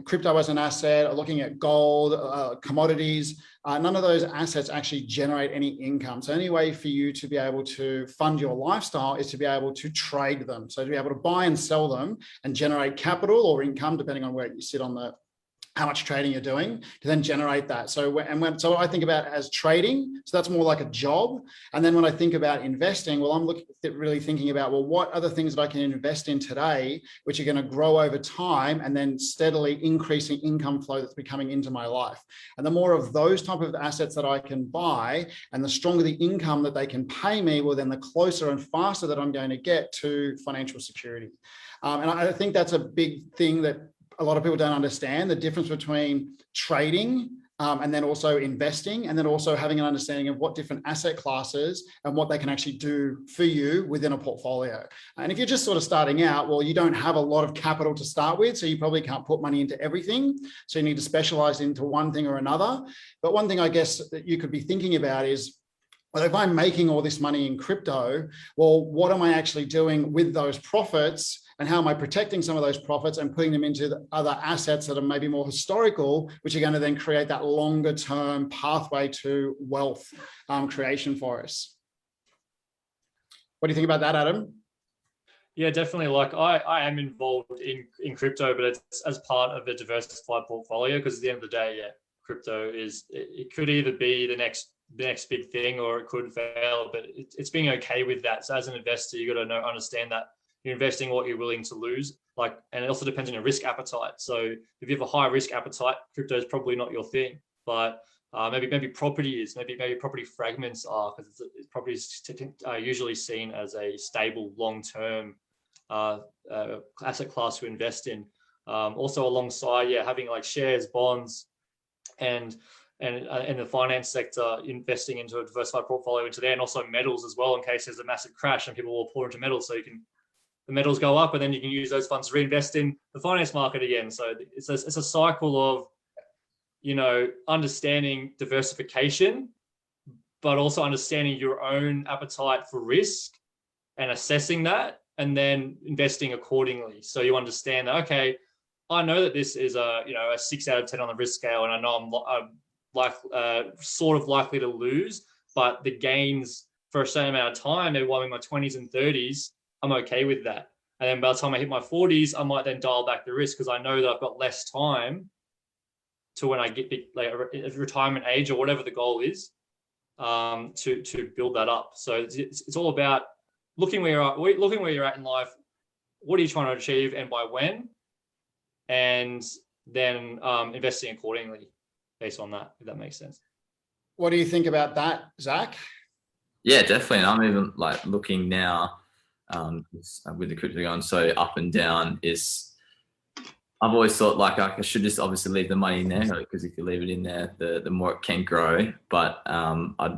Speaker 2: crypto as an asset, or looking at gold, commodities, none of those assets actually generate any income. So any way for you to be able to fund your lifestyle is to be able to trade them. So to be able to buy and sell them and generate capital or income, depending on where you sit on how much trading you're doing, to then generate that. So I think about it as trading, so that's more like a job. And then when I think about investing, well, I'm really thinking about, what are the things that I can invest in today, which are going to grow over time and then steadily increasing income flow that's becoming into my life. And the more of those type of assets that I can buy, and the stronger the income that they can pay me, well, then the closer and faster that I'm going to get to financial security. And I think that's a big thing that a lot of people don't understand, the difference between trading and then also investing, and then also having an understanding of what different asset classes and what they can actually do for you within a portfolio. And if you're just sort of starting out, well, you don't have a lot of capital to start with, so you probably can't put money into everything. So you need to specialize into one thing or another. But one thing I guess that you could be thinking about is, well, if I'm making all this money in crypto, well, what am I actually doing with those profits? And how am I protecting some of those profits and putting them into the other assets that are maybe more historical, which are going to then create that longer term pathway to wealth creation for us? What do you think about that, Adam?
Speaker 4: Yeah, definitely. I am involved in crypto, but it's as part of a diversified portfolio, because at the end of the day, crypto it could either be the next big thing, or it could fail, but it's being okay with that. So as an investor, you got to understand that you're investing what you're willing to lose. And it also depends on your risk appetite. So if you have a high risk appetite, crypto is probably not your thing. But maybe property is. Maybe property fragments are, because property is usually seen as a stable long-term asset class to invest in. Also alongside, having shares, bonds, and in the finance sector, investing into a diversified portfolio into there, and also metals as well, in case there's a massive crash and people will pour into metals, so the metals go up, and then you can use those funds to reinvest in the finance market again. So it's a cycle of, understanding diversification, but also understanding your own appetite for risk and assessing that, and then investing accordingly. So you understand that, okay, I know that this is a 6 out of 10 on the risk scale, and I know I'm sort of likely to lose, but the gains for a certain amount of time, maybe while I'm in my 20s and 30s, I'm okay with that. And then by the time I hit my 40s, I might then dial back the risk, because I know that I've got less time to when I get retirement age or whatever the goal is, to build that up. So it's all about looking where you're at in life. What are you trying to achieve, and by when? And then investing accordingly based on that, if that makes sense.
Speaker 2: What do you think about that, Zach?
Speaker 3: Yeah, definitely. And I'm even like looking now with the crypto going so up and down I've always thought like I should just obviously leave the money in there, because if you leave it in there, the more it can grow. But I'd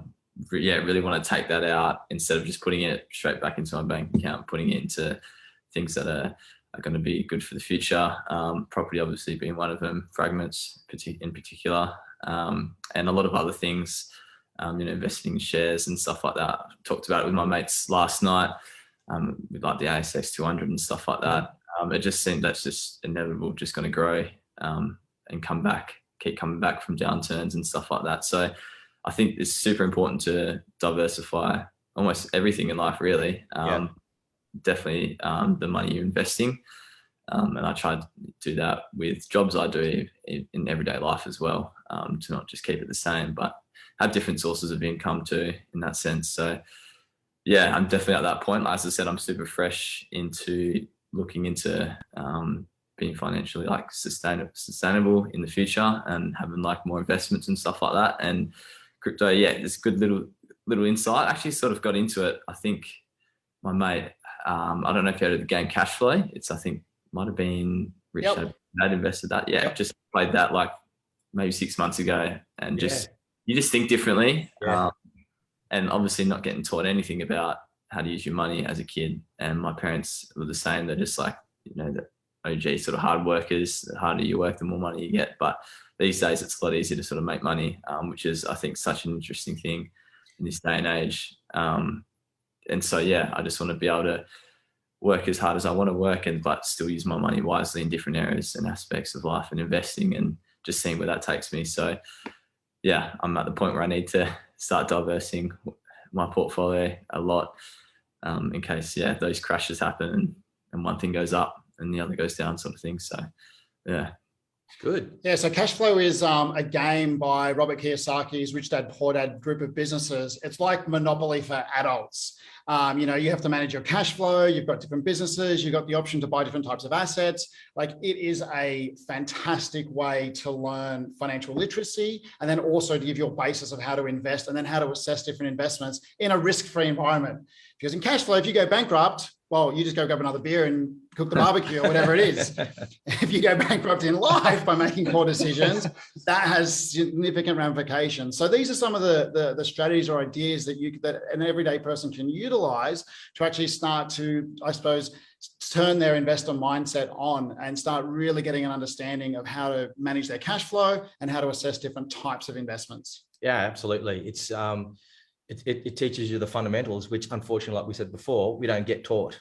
Speaker 3: really want to take that out instead of just putting it straight back into my bank account, putting it into things that are going to be good for the future. Property obviously being one of them, fragments in particular, and a lot of other things, investing in shares and stuff like that. I talked about it with my mates last night, with like the ASX 200 and stuff like that. It just seemed that's just inevitable, just going to grow and keep coming back from downturns and stuff like that. So I think it's super important to diversify almost everything in life, really. Definitely the money you're investing. And I try to do that with jobs I do in everyday life as well, to not just keep it the same, but have different sources of income too in that sense. So yeah, I'm definitely at that point. As I said, I'm super fresh into looking into being financially like sustainable in the future and having like more investments and stuff like that. And crypto, yeah, it's a good little insight. I actually sort of got into it. I think my mate, I don't know if you heard of the game Cash Flow. I think might have been Rich Dad invested that. Yeah, just played that like maybe 6 months ago, and you just think differently. And obviously not getting taught anything about how to use your money as a kid. And my parents were the same. They're just like, the OG sort of hard workers. The harder you work, the more money you get. But these days it's a lot easier to sort of make money, which is, I think, such an interesting thing in this day and age. And so, yeah, I just want to be able to work as hard as I want to work, but still use my money wisely in different areas and aspects of life and investing, and just seeing where that takes me. So yeah, I'm at the point where I need to start diversifying my portfolio a lot, in case, those crashes happen and one thing goes up and the other goes down, sort of thing. So yeah.
Speaker 1: Good.
Speaker 2: Yeah, so Cash Flow is a game by Robert Kiyosaki's Rich Dad Poor Dad group of businesses. It's like Monopoly for adults. You have to manage your cash flow. You've got different businesses. You've got the option to buy different types of assets. Like, it is a fantastic way to learn financial literacy, and then also to give you a basis of how to invest and then how to assess different investments in a risk-free environment. Because in cash flow, if you go bankrupt, well, you just go grab another beer and cook the barbecue or whatever it is. If you go bankrupt in life by making poor decisions, that has significant ramifications. So these are some of the strategies or ideas that an everyday person can utilize to actually start to, I suppose, turn their investor mindset on and start really getting an understanding of how to manage their cash flow and how to assess different types of investments.
Speaker 1: Yeah, absolutely. It's it teaches you the fundamentals, which unfortunately, like we said before, we don't get taught.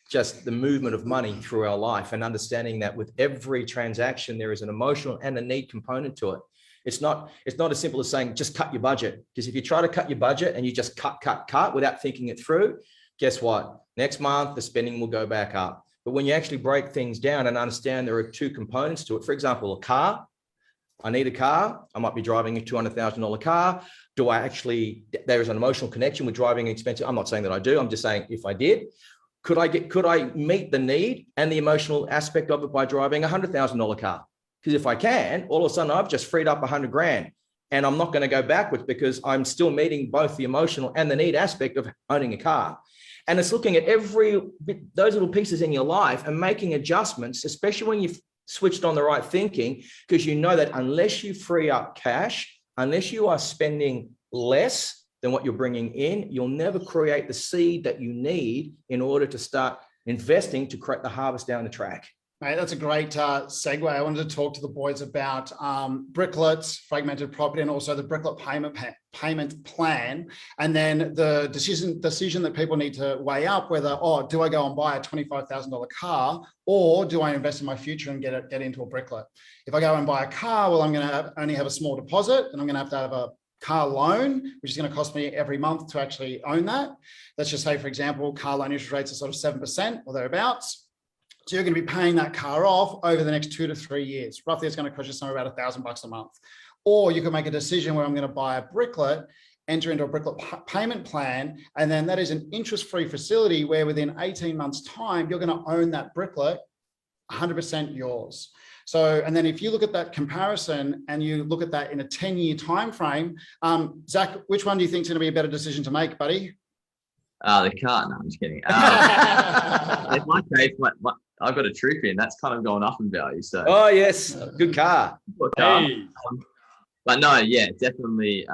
Speaker 1: Just the movement of money through our life, and understanding that with every transaction, there is an emotional and a need component to it. It's not as simple as saying, just cut your budget. Because if you try to cut your budget and you just cut without thinking it through, guess what? Next month, the spending will go back up. But when you actually break things down and understand there are two components to it, for example, a car, I need a car. I might be driving a $200,000 car. There is an emotional connection with driving an expensive. I'm not saying that I do. I'm just saying, if I did, could I meet the need and the emotional aspect of it by driving a $100,000 car? Because if I can, all of a sudden I've just freed up $100,000, and I'm not going to go backwards because I'm still meeting both the emotional and the need aspect of owning a car. And it's looking at those little pieces in your life and making adjustments, especially when you've switched on the right thinking, because you know that unless you free up cash, unless you are spending less than what you're bringing in, you'll never create the seed that you need in order to start investing to create the harvest down the track.
Speaker 2: Mate, that's a great segue. I wanted to talk to the boys about Bricklets, fragmented property, and also the Bricklet payment plan. And then the decision that people need to weigh up whether, do I go and buy a $25,000 car, or do I invest in my future and get into a Bricklet? If I go and buy a car, well, I'm going to only have a small deposit, and I'm going to have a car loan, which is going to cost me every month to actually own that. Let's just say, for example, car loan interest rates are sort of 7% or thereabouts. So you're going to be paying that car off over the next 2 to 3 years. Roughly, it's going to cost you somewhere about $1,000 a month. Or you can make a decision where I'm going to buy a Bricklet, enter into a Bricklet payment plan, and then that is an interest-free facility where within 18 months' time, you're going to own that Bricklet 100% yours. So, and then if you look at that comparison and you look at that in a 10-year time frame, Zach, which one do you think is going to be a better decision to make, buddy?
Speaker 3: The car. No, I'm just kidding. In my case, I've got a Troopy, and that's kind of gone up in value. So.
Speaker 1: Oh yes, good car.
Speaker 4: Hey.
Speaker 3: But no, yeah, definitely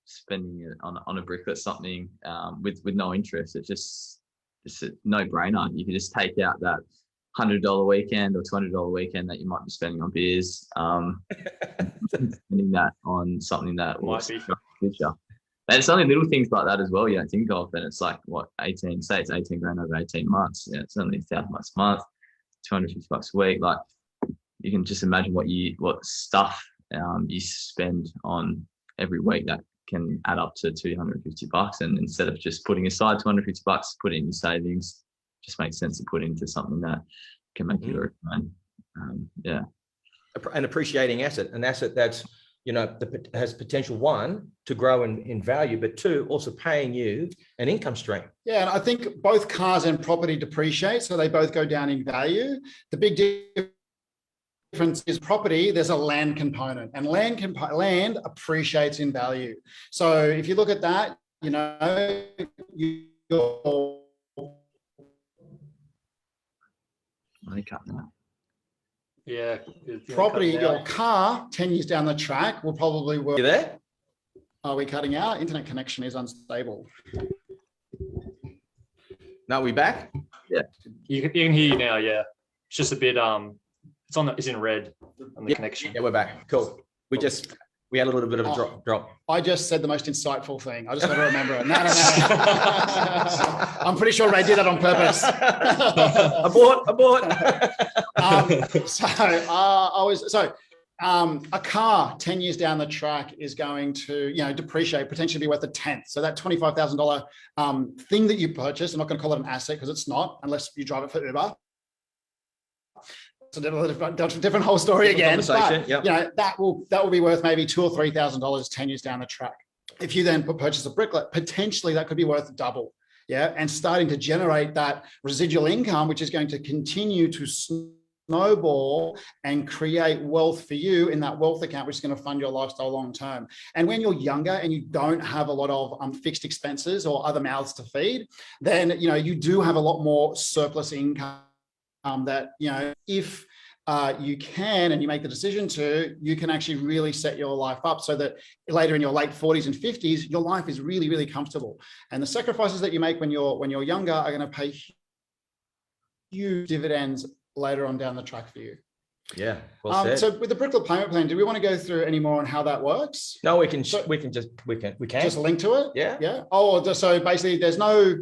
Speaker 3: spending it on a bricklet, something with no interest. It's just a no-brainer. You can just take out that $100 weekend or $200 weekend that you might be spending on beers, spending that on something that will
Speaker 4: Might be.
Speaker 3: future. And it's only little things like that as well you don't think of. And it's like, what, 18, say it's 18 grand over 18 months. Yeah, it's only $1,000 a month, $250 a week. Like, you can just imagine what stuff you spend on every week that can add up to $250. And instead of just putting aside $250, put it in your savings. Just makes sense to put into something that can make you very fine. Yeah.
Speaker 1: An appreciating asset, an asset that's, has potential, one, to grow in value, but two, also paying you an income stream.
Speaker 2: Yeah, and I think both cars and property depreciate, so they both go down in value. The big difference is property, there's a land component, and land appreciates in value. So if you look at that,
Speaker 4: Yeah.
Speaker 2: property, your car 10 years down the track will probably work.
Speaker 1: You there?
Speaker 2: Are we cutting out? Internet connection is unstable.
Speaker 1: No, we back?
Speaker 4: You can hear you now. Yeah, it's just a bit. It's in red on the connection.
Speaker 1: Yeah, we're back. Cool. We had a little bit of a drop.
Speaker 2: I just said the most insightful thing. I just got to remember it. No. I'm pretty sure Ray did that on purpose.
Speaker 1: Abort.
Speaker 2: A car 10 years down the track is going to, depreciate, potentially be worth a tenth. So that $25,000 thing that you purchased, I'm not going to call it an asset because it's not, unless you drive it for Uber. It's a different whole story again. But,
Speaker 1: yep.
Speaker 2: that will be worth maybe $2,000 or $3,000 10 years down the track. If you then purchase a bricklet, potentially that could be worth double. Yeah, and starting to generate that residual income, which is going to continue to snowball and create wealth for you in that wealth account, which is going to fund your lifestyle long term. And when you're younger and you don't have a lot of fixed expenses or other mouths to feed, then you do have a lot more surplus income that if you can and you make the decision to, you can actually really set your life up so that later in your late 40s and 50s, your life is really, really comfortable. And the sacrifices that you make when you're younger are going to pay huge dividends later on down the track for you.
Speaker 1: Yeah. Well said.
Speaker 2: So with the Bricklet payment plan, do we want to go through any more on how that works?
Speaker 1: No, we can just
Speaker 2: link to it.
Speaker 1: Yeah.
Speaker 2: Yeah. Oh, so basically there's no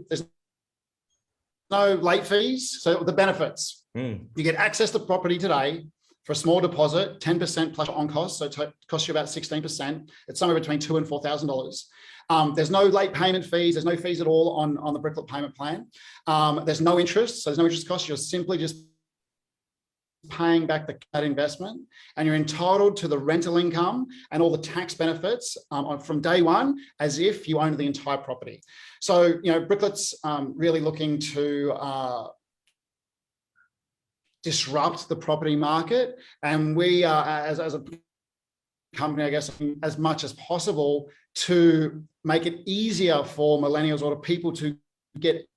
Speaker 2: late fees. So the benefits, you get access to property today for a small deposit, 10% plus on cost. So it costs you about 16%. It's somewhere between $2,000 and $4,000. There's no late payment fees. There's no fees at all on the Bricklet payment plan. There's no interest. So there's no interest cost. You're simply just paying back that investment, and you're entitled to the rental income and all the tax benefits from day one, as if you owned the entire property. So, Bricklet's really looking to disrupt the property market, and we are, as a company, I guess, as much as possible to make it easier for millennials or to people to get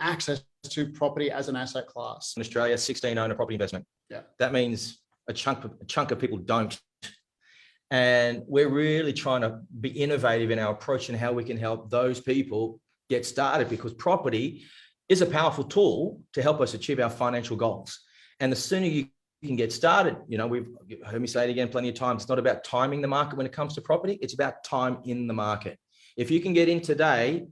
Speaker 2: access to property as an asset class.
Speaker 1: In Australia, 16 owner property investment.
Speaker 2: Yeah.
Speaker 1: That means a chunk of people don't. And we're really trying to be innovative in our approach and how we can help those people get started, because property is a powerful tool to help us achieve our financial goals. And the sooner you can get started, we've heard me say it again plenty of times, it's not about timing the market when it comes to property, it's about time in the market. If you can get in today,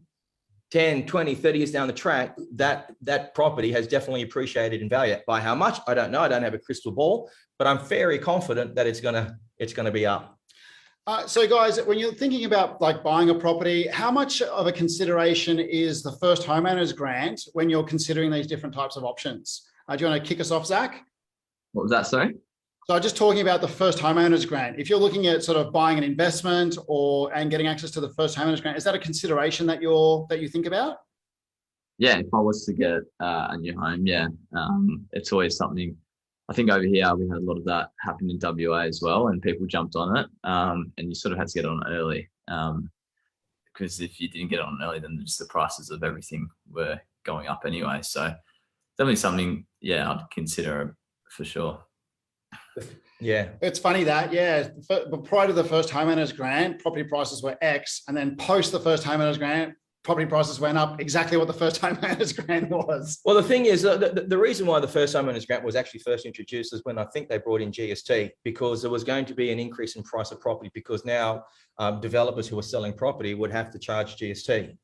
Speaker 1: 10, 20, 30 years down the track, that property has definitely appreciated in value. By how much? I don't know. I don't have a crystal ball, but I'm very confident that it's gonna be up.
Speaker 2: So guys, when you're thinking about buying a property, how much of a consideration is the first homeowners grant when you're considering these different types of options? Do you want to kick us off, Zach?
Speaker 3: What was that, sorry?
Speaker 2: So just talking about the first homeowners grant, if you're looking at sort of buying an investment and getting access to the first homeowners grant, is that a consideration that you think about?
Speaker 3: Yeah, if I was to get a new home, it's always something I think over here we had a lot of that happen in WA as well, and people jumped on it, and you sort of had to get on it early, because if you didn't get on early, then just the prices of everything were going up anyway. So definitely something, yeah, I'd consider for sure.
Speaker 1: Yeah.
Speaker 2: It's funny that, yeah, but prior to the first homeowners grant, property prices were X, and then post the first homeowners grant, property prices went up exactly what the first homeowners grant was.
Speaker 1: Well, the thing is, the reason why the first homeowners grant was actually first introduced is when I think they brought in GST, because there was going to be an increase in price of property, because now developers who were selling property would have to charge GST.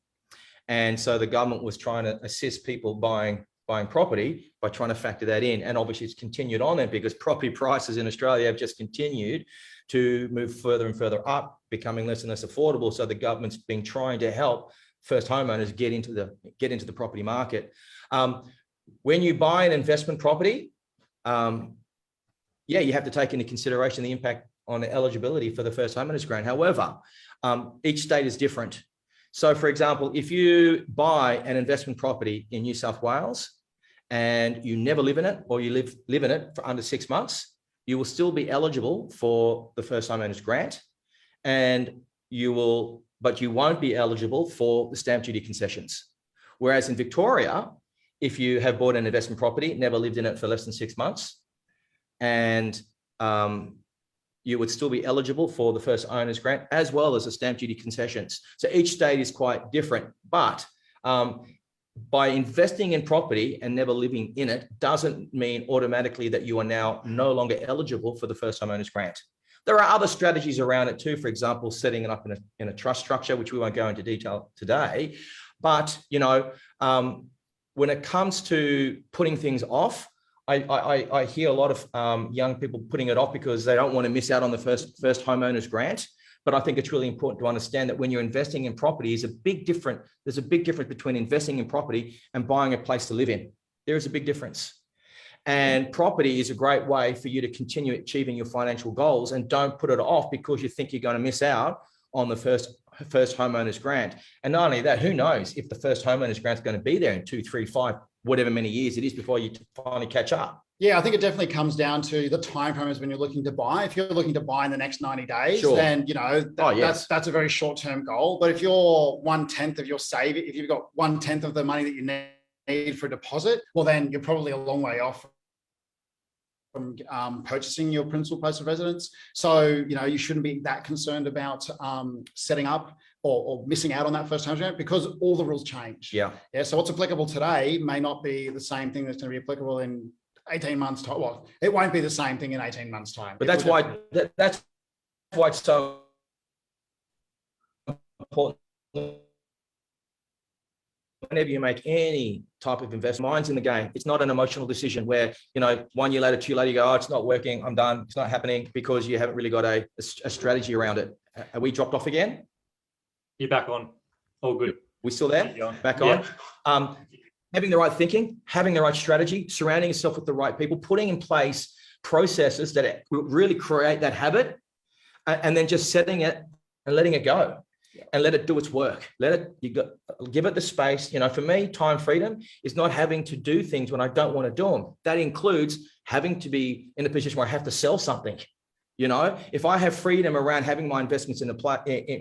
Speaker 1: And so the government was trying to assist people buying property by trying to factor that in. And obviously it's continued on then, because property prices in Australia have just continued to move further and further up, becoming less and less affordable. So the government's been trying to help first homeowners get into the property market. When you buy an investment property, yeah, you have to take into consideration the impact on the eligibility for the first homeowners grant. However, each state is different. So for example, if you buy an investment property in New South Wales and you never live in it, or you live in it for under 6 months, you will still be eligible for the first homeowners grant, but you won't be eligible for the stamp duty concessions. Whereas in Victoria, if you have bought an investment property, never lived in it for less than 6 months, and you would still be eligible for the first owner's grant, as well as the stamp duty concessions. So each state is quite different, but by investing in property and never living in it doesn't mean automatically that you are now no longer eligible for the first homeowner's grant. There are other strategies around it too. For example, setting it up in a trust structure, which we won't go into detail today. But, you know, when it comes to putting things off, I hear a lot of young people putting it off because they don't want to miss out on the first homeowner's grant. But I think it's really important to understand that when you're investing in property, there's a big difference between investing in property and buying a place to live in. There is a big difference. And property is a great way for you to continue achieving your financial goals, and don't put it off because you think you're going to miss out on the first homeowner's grant. And not only that, who knows if the first homeowner's grant is going to be there in 2, 3, 5, whatever many years it is before you finally catch up.
Speaker 2: Yeah, I think it definitely comes down to the time frame is when you're looking to buy. If you're looking to buy in the next 90 days,
Speaker 1: sure,
Speaker 2: then, you know, that's a very short-term goal. But if you're 1/10 of your saving, if you've got 1/10 of the money that you need for a deposit, well, then you're probably a long way off from purchasing your principal place of residence. So, you know, you shouldn't be that concerned about setting up or missing out on that first home grant, because all the rules change.
Speaker 1: Yeah.
Speaker 2: So what's applicable today may not be the same thing that's going to be applicable in 18 months time. Well, it won't be the same thing in 18 months time.
Speaker 1: But that's why it's so important. Whenever you make any type of investment, mine's in the game. It's not an emotional decision where, you know, 1 year later, 2 years later, you go, oh, it's not working, I'm done, it's not happening, because you haven't really got a strategy around it. Are we dropped off again?
Speaker 4: You're back on. All good.
Speaker 1: We still there? Back on. Yeah. Having the right thinking, having the right strategy, surrounding yourself with the right people, putting in place processes that really create that habit, and then just setting it and letting it go. And let it do its work. Give it the space. You know, for me, time freedom is not having to do things when I don't want to do them. That includes having to be in a position where I have to sell something. You know, if I have freedom around having my investments in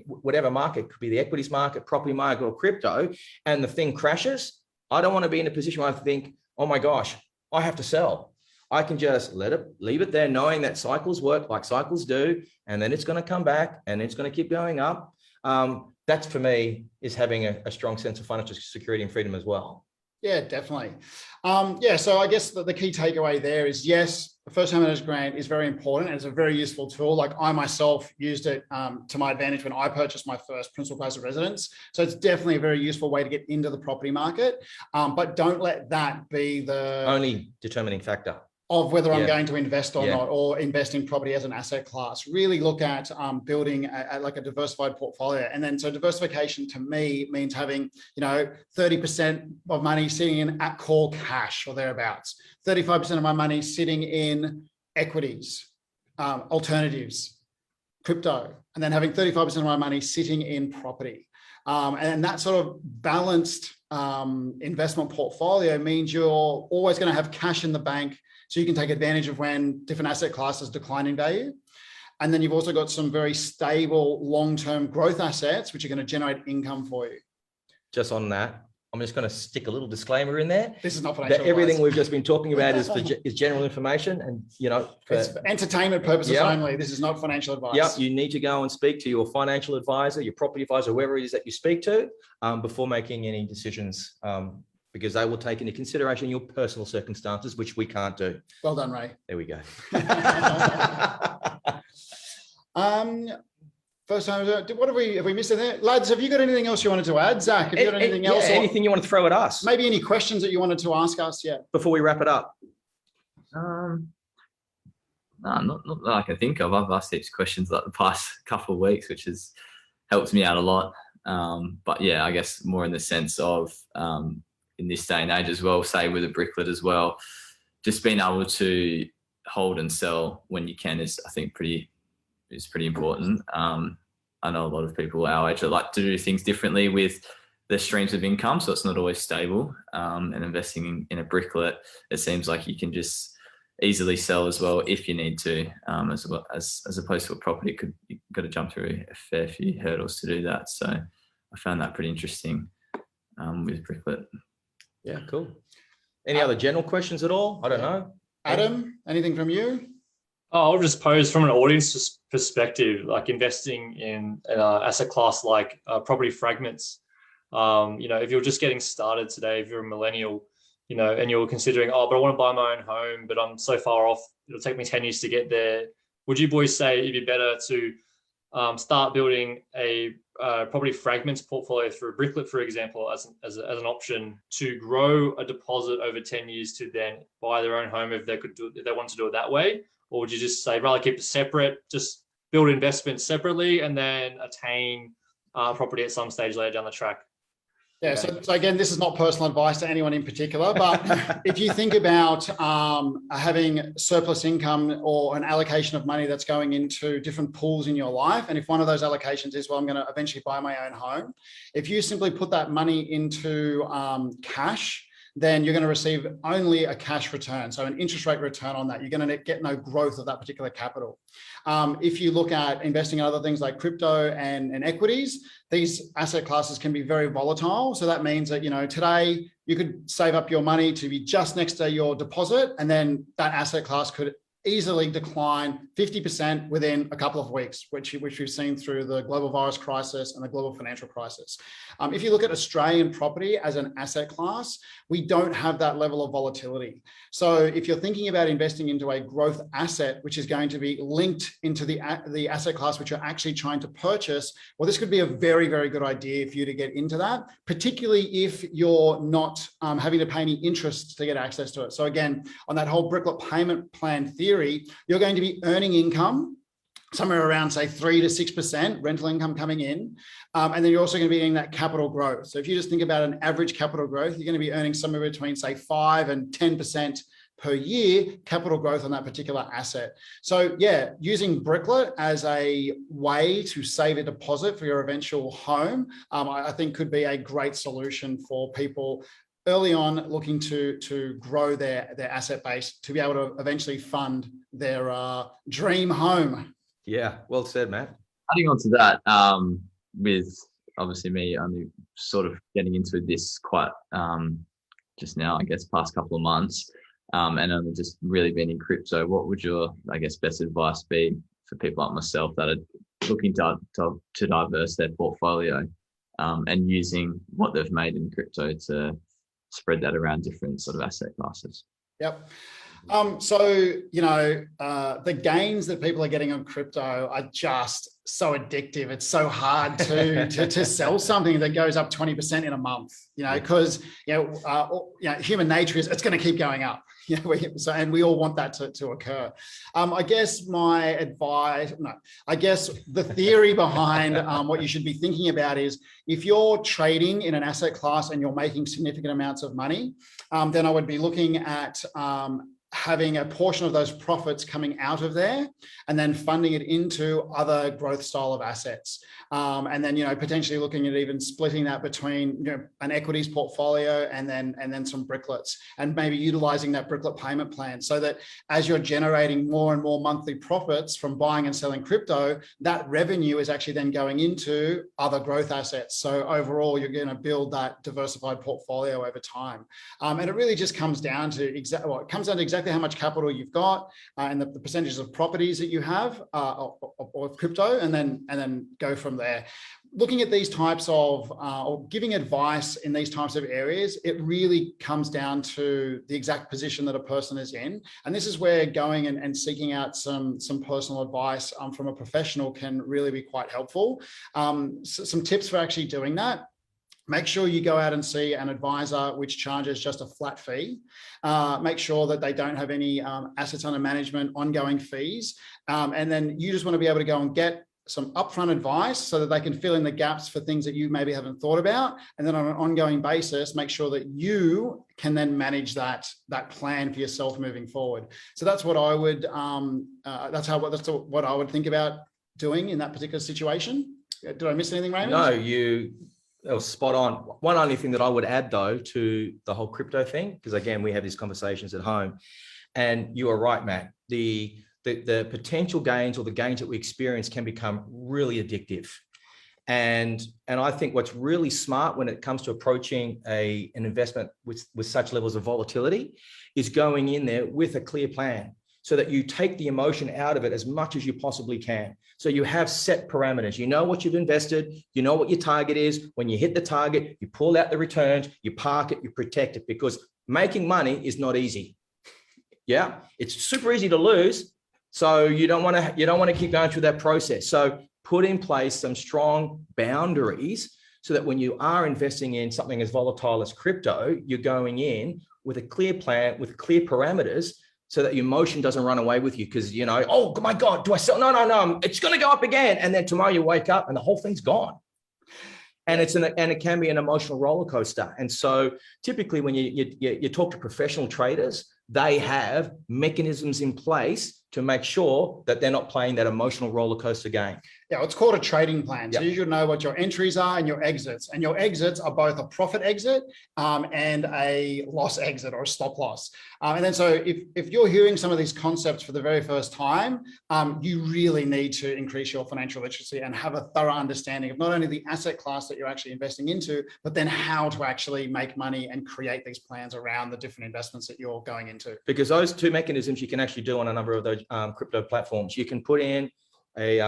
Speaker 1: whatever market, it could be the equities market, property market, or crypto, and the thing crashes, I don't want to be in a position where I think, oh my gosh, I have to sell. I can just leave it there, knowing that cycles work like cycles do, and then it's going to come back and it's going to keep going up. That for me is having a strong sense of financial security and freedom as well.
Speaker 2: Yeah, definitely. So I guess the key takeaway there is, yes, the first homeowners grant is very important. And it's a very useful tool. Like I myself used it to my advantage when I purchased my first principal place of residence. So it's definitely a very useful way to get into the property market. But don't let that be the only
Speaker 1: determining factor
Speaker 2: of whether I'm going to invest or not, or invest in property as an asset class. Really look at building a diversified portfolio. And then, so diversification to me means having, 30% of money sitting in at call cash or thereabouts, 35% of my money sitting in equities, alternatives, crypto, and then having 35% of my money sitting in property. And that sort of balanced investment portfolio means you're always going to have cash in the bank So you can take advantage of when different asset classes decline in value. And then you've also got some very stable long-term growth assets, which are going to generate income for you.
Speaker 1: Just on that, I'm just going to stick a little disclaimer in there.
Speaker 2: This is not financial
Speaker 1: That everything
Speaker 2: advice.
Speaker 1: we've just been talking about is general information, and
Speaker 2: it's for entertainment purposes only. This is not financial advice.
Speaker 1: Yeah, you need to go and speak to your financial advisor, your property advisor, whoever it is that you speak to, before making any decisions, because they will take into consideration your personal circumstances, which we can't do.
Speaker 2: Well done, Ray.
Speaker 1: There we go.
Speaker 2: First time, what have we missed in there? Lads, have you got anything else you wanted to add? Zach, have you got anything else?
Speaker 1: Anything you want to throw at us?
Speaker 2: Maybe any questions that you wanted to ask us? Yeah.
Speaker 1: Before we wrap it up.
Speaker 3: No, not that I can think of. I've asked heaps of questions like the past couple of weeks, which has helped me out a lot. But yeah, I guess more in the sense of in this day and age as well, say with a Bricklet as well, just being able to hold and sell when you can is, I think, pretty important. I know a lot of people our age that like to do things differently with their streams of income, so it's not always stable. And investing in a Bricklet, it seems like you can just easily sell as well if you need to, as opposed to a property, you've got to jump through a fair few hurdles to do that. So I found that pretty interesting with Bricklet.
Speaker 1: Yeah, cool. Any other general questions at all? I don't know.
Speaker 2: Adam, anything from you?
Speaker 4: Oh, I'll just pose from an audience perspective, like investing in an asset class like property fragments. If you're just getting started today, if you're a millennial, and you're considering, but I want to buy my own home, but I'm so far off, it'll take me 10 years to get there. Would you boys say it'd be better to start building a property fragments portfolio through Bricklet, for example, as an option to grow a deposit over 10 years to then buy their own home if they want to do it that way? Or would you just say, rather keep it separate, just build investments separately and then attain property at some stage later down the track?
Speaker 2: Yeah, so again, this is not personal advice to anyone in particular, but if you think about having surplus income or an allocation of money that's going into different pools in your life, and if one of those allocations is, well, I'm going to eventually buy my own home, if you simply put that money into cash, then you're going to receive only a cash return. So an interest rate return on that. You're going to get no growth of that particular capital. If you look at investing in other things like crypto and equities, these asset classes can be very volatile. So that means that, today you could save up your money to be just next to your deposit, and then that asset class could easily decline 50% within a couple of weeks, which we've seen through the global virus crisis and the global financial crisis. If you look at Australian property as an asset class, we don't have that level of volatility. So if you're thinking about investing into a growth asset, which is going to be linked into the asset class which you're actually trying to purchase, well, this could be a very, very good idea for you to get into that, particularly if you're not having to pay any interest to get access to it. So again, on that whole Bricklet payment plan theory, you're going to be earning income somewhere around, say, 3 to 6% rental income coming in. And then you're also going to be getting that capital growth. So if you just think about an average capital growth, you're going to be earning somewhere between, say, 5 and 10% per year capital growth on that particular asset. So yeah, using Bricklet as a way to save a deposit for your eventual home, I think could be a great solution for people early on looking to grow their asset base to be able to eventually fund their dream home.
Speaker 1: Yeah, well said, Matt.
Speaker 3: Adding on to that, with obviously me only sort of getting into this quite just now, I guess, past couple of months, and only just really been in crypto, what would your, I guess, best advice be for people like myself that are looking to diverse their portfolio and using what they've made in crypto to spread that around different sort of asset classes?
Speaker 2: Yep. The gains that people are getting on crypto are just so addictive. It's so hard to sell something that goes up 20% in a month, because, human nature is it's going to keep going up. And we all want that to occur. I guess the theory behind what you should be thinking about is if you're trading in an asset class and you're making significant amounts of money, then I would be looking at having a portion of those profits coming out of there and then funding it into other growth style of assets. And then, potentially looking at even splitting that between, an equities portfolio and then some bricklets, and maybe utilizing that bricklet payment plan so that as you're generating more and more monthly profits from buying and selling crypto, that revenue is actually then going into other growth assets. So overall, you're going to build that diversified portfolio over time. And it really just comes down to exactly how much capital you've got and the percentages of properties that you have of crypto, and then go from there. Looking at these types of, or giving advice in these types of areas, it really comes down to the exact position that a person is in. And this is where going and seeking out some personal advice from a professional can really be quite helpful. Some tips for actually doing that. Make sure you go out and see an advisor which charges just a flat fee. Make sure that they don't have any assets under management, ongoing fees. And then you just want to be able to go and get some upfront advice so that they can fill in the gaps for things that you maybe haven't thought about. And then on an ongoing basis, make sure that you can then manage that plan for yourself moving forward. So that's what I would, that's what I would think about doing in that particular situation. Did I miss anything, Raymond?
Speaker 1: No, that was spot on. One only thing that I would add, though, to the whole crypto thing, because again, we have these conversations at home, and you are right, Matt. The potential gains or the gains that we experience can become really addictive. And I think what's really smart when it comes to approaching an investment with such levels of volatility is going in there with a clear plan so that you take the emotion out of it as much as you possibly can. So you have set parameters. You know what you've invested. You know what your target is. When you hit the target, you pull out the returns, you park it, you protect it, because making money is not easy. Yeah, it's super easy to lose. So you don't want to keep going through that process. So put in place some strong boundaries so that when you are investing in something as volatile as crypto, you're going in with a clear plan, with clear parameters, so that your emotion doesn't run away with you. Because, oh my God, do I sell? No, it's going to go up again. And then tomorrow you wake up and the whole thing's gone. And it can be an emotional roller coaster. And so typically when you talk to professional traders, they have mechanisms in place to make sure that they're not playing that emotional roller coaster game.
Speaker 2: Yeah, it's called a trading plan. So
Speaker 1: Yep.
Speaker 2: you should know what your entries are and your exits. And your exits are both a profit exit and a loss exit or a stop loss. And then so if you're hearing some of these concepts for the very first time, you really need to increase your financial literacy and have a thorough understanding of not only the asset class that you're actually investing into, but then how to actually make money and create these plans around the different investments that you're going into.
Speaker 1: Because those two mechanisms you can actually do on a number of those crypto platforms. You can put in a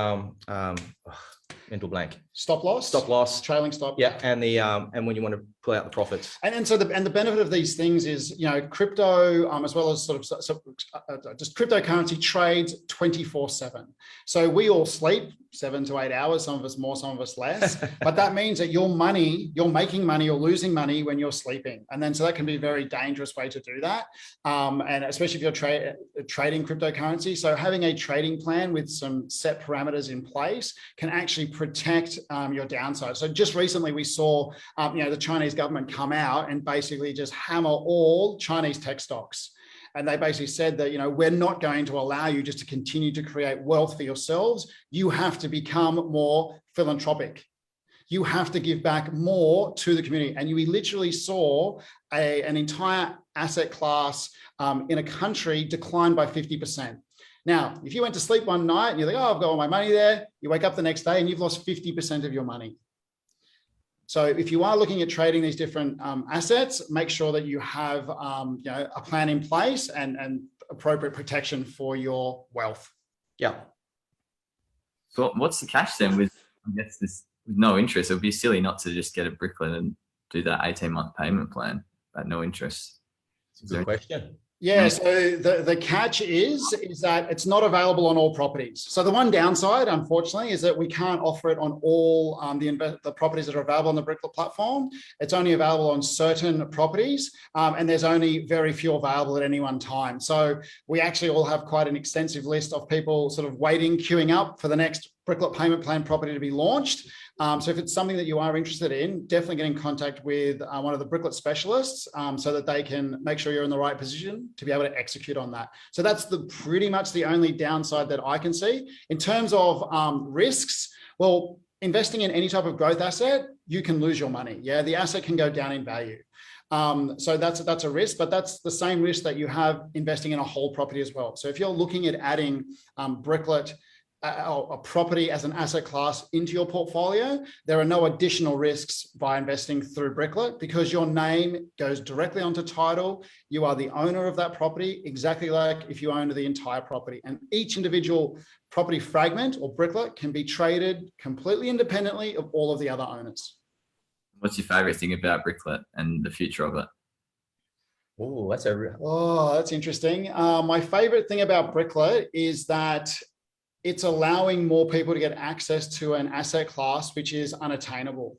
Speaker 1: mental blank.
Speaker 2: Stop loss, trailing stop.
Speaker 1: Yeah, and when you want to pull out the profits.
Speaker 2: And so the benefit of these things is, crypto, as well as just cryptocurrency trades 24/7. So we all sleep 7 to 8 hours, some of us more, some of us less. But that means that you're making money or losing money when you're sleeping. And then so that can be a very dangerous way to do that. And especially if you're trading cryptocurrency. So having a trading plan with some set parameters in place can actually protect your downside. So just recently we saw, the Chinese government come out and basically just hammer all Chinese tech stocks. And they basically said that, we're not going to allow you just to continue to create wealth for yourselves. You have to become more philanthropic. You have to give back more to the community. And we literally saw an entire asset class in a country decline by 50%. Now, if you went to sleep one night and you're like, oh, I've got all my money there, you wake up the next day and you've lost 50% of your money. So if you are looking at trading these different assets, make sure that you have a plan in place and appropriate protection for your wealth.
Speaker 1: Yeah.
Speaker 3: So what's the catch then with, I guess, this with no interest? It would be silly not to just get a Bricklet and do that 18-month payment plan at no interest.
Speaker 1: It's a good question.
Speaker 2: Yeah, so the catch is that it's not available on all properties. So the one downside, unfortunately, is that we can't offer it on all the properties that are available on the Bricklet platform. It's only available on certain properties, and there's only very few available at any one time. So we actually all have quite an extensive list of people sort of waiting, queuing up for the next Bricklet payment plan property to be launched. So if it's something that you are interested in, definitely get in contact with one of the Bricklet specialists so that they can make sure you're in the right position to be able to execute on that. So that's pretty much the only downside that I can see. In terms of risks, well, investing in any type of growth asset, you can lose your money. Yeah, the asset can go down in value. So that's a risk, but that's the same risk that you have investing in a whole property as well. So if you're looking at adding Bricklet, a property as an asset class into your portfolio, there are no additional risks by investing through Bricklet because your name goes directly onto title. You are the owner of that property, exactly like if you owned the entire property. And each individual property fragment or Bricklet can be traded completely independently of all of the other owners.
Speaker 3: What's your favorite thing about Bricklet and the future of it?
Speaker 1: Oh,
Speaker 2: that's interesting. My favorite thing about Bricklet is that it's allowing more people to get access to an asset class which is unattainable.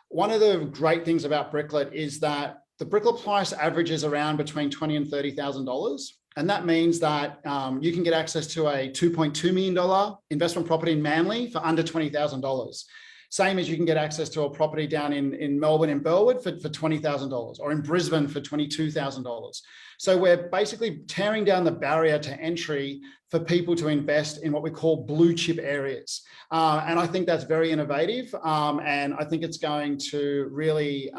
Speaker 2: One of the great things about Bricklet is that the Bricklet price averages around between $20,000 and $30,000. And that means that you can get access to a $2.2 million investment property in Manly for under $20,000. Same as you can get access to a property down in Melbourne, in Burwood for $20,000 or in Brisbane for $22,000. So we're basically tearing down the barrier to entry for people to invest in what we call blue chip areas. And I think that's very innovative. And I think it's going to really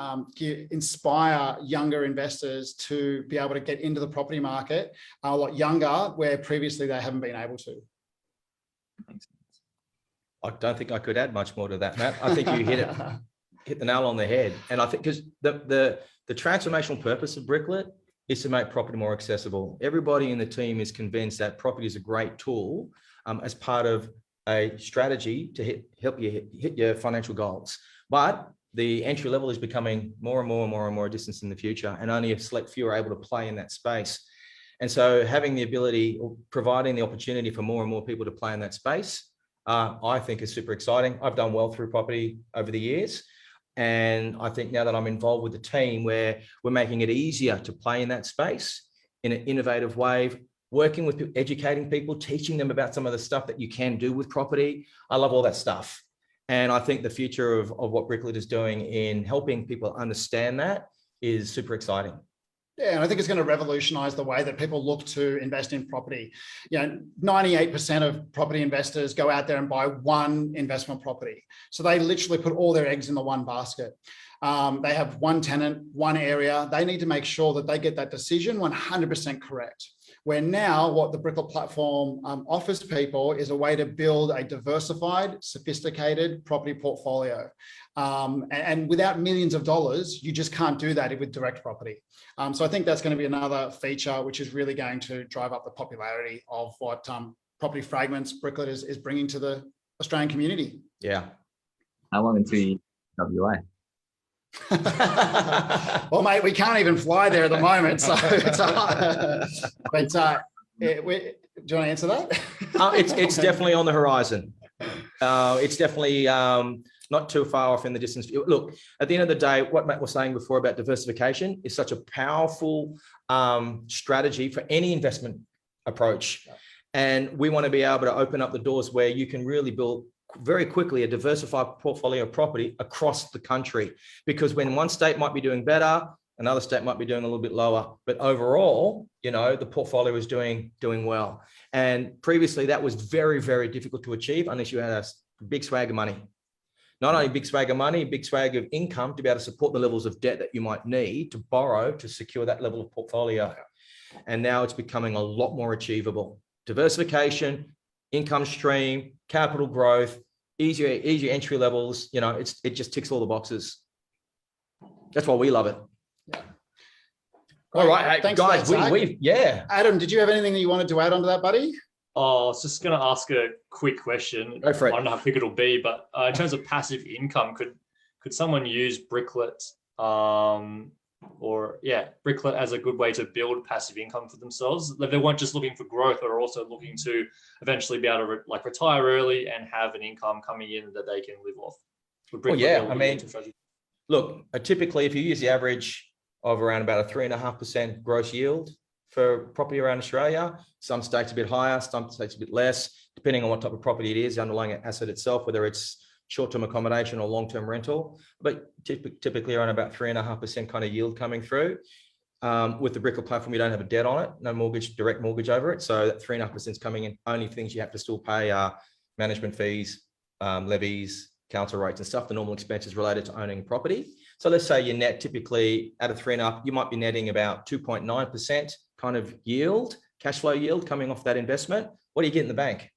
Speaker 2: inspire younger investors to be able to get into the property market a lot younger, where previously they haven't been able to.
Speaker 3: Thanks.
Speaker 1: I don't think I could add much more to that, Matt. I think you hit the nail on the head. And I think because the transformational purpose of Bricklet is to make property more accessible. Everybody in the team is convinced that property is a great tool as part of a strategy to help you hit your financial goals. But the entry level is becoming more and more distance in the future, and only a select few are able to play in that space. And so having the ability or providing the opportunity for more and more people to play in that space, I think is super exciting. I've done well through property over the years. And I think now that I'm involved with the team, where we're making it easier to play in that space in an innovative way, working with educating people, teaching them about some of the stuff that you can do with property. I love all that stuff. And I think the future of what Bricklet is doing in helping people understand that is super exciting.
Speaker 2: Yeah, and I think it's going to revolutionize the way that people look to invest in property. 98% of property investors go out there and buy one investment property. So they literally put all their eggs in the one basket. They have one tenant, one area. They need to make sure that they get that decision 100% correct. Where now what the Bricklet platform offers people is a way to build a diversified, sophisticated property portfolio. And without millions of dollars, you just can't do that with direct property. So I think that's going to be another feature which is really going to drive up the popularity of what Property Fragments Bricklet is bringing to the Australian community.
Speaker 1: Yeah.
Speaker 3: How long until you WA?
Speaker 2: Well, mate, we can't even fly there at the moment, so it's but do you want to answer that?
Speaker 1: It's definitely on the horizon. It's definitely not too far off in the distance. Look, at the end of the day, what Matt was saying before about diversification is such a powerful strategy for any investment approach. And we want to be able to open up the doors where you can really build very quickly a diversified portfolio of property across the country, because when one state might be doing better, another state might be doing a little bit lower, but overall, the portfolio is doing well. And previously that was very, very difficult to achieve unless you had a big swag of money. Not only big swag of money, big swag of income to be able to support the levels of debt that you might need to borrow to secure that level of portfolio. And now it's becoming a lot more achievable. Diversification, income stream, capital growth, easier entry levels. It just ticks all the boxes. That's why we love it.
Speaker 2: Yeah.
Speaker 1: All right,
Speaker 2: thanks,
Speaker 1: guys. Yeah.
Speaker 2: Adam, did you have anything that you wanted to add onto that, buddy?
Speaker 4: Oh, I was just going to ask a quick question.
Speaker 1: Go for it.
Speaker 4: I don't know how quick it'll be, but in terms of passive income, could someone use Bricklet Bricklet as a good way to build passive income for themselves? They weren't just looking for growth, but are also looking to eventually be able to retire early and have an income coming in that they can live off.
Speaker 1: Well, yeah, look, typically if you use the average of around about a 3.5% gross yield for property around Australia, some states a bit higher, some states a bit less, depending on what type of property it is, the underlying asset itself, whether it's short-term accommodation or long-term rental, but typically around about 3.5% kind of yield coming through. With the Bricklet platform, you don't have a debt on it, no mortgage, direct mortgage over it. So that 3.5% is coming in. Only things you have to still pay are management fees, levies, council rates and stuff, the normal expenses related to owning property. So let's say your net typically at a 3.5, you might be netting about 2.9% kind of yield, cash flow yield coming off that investment. What do you get in the bank?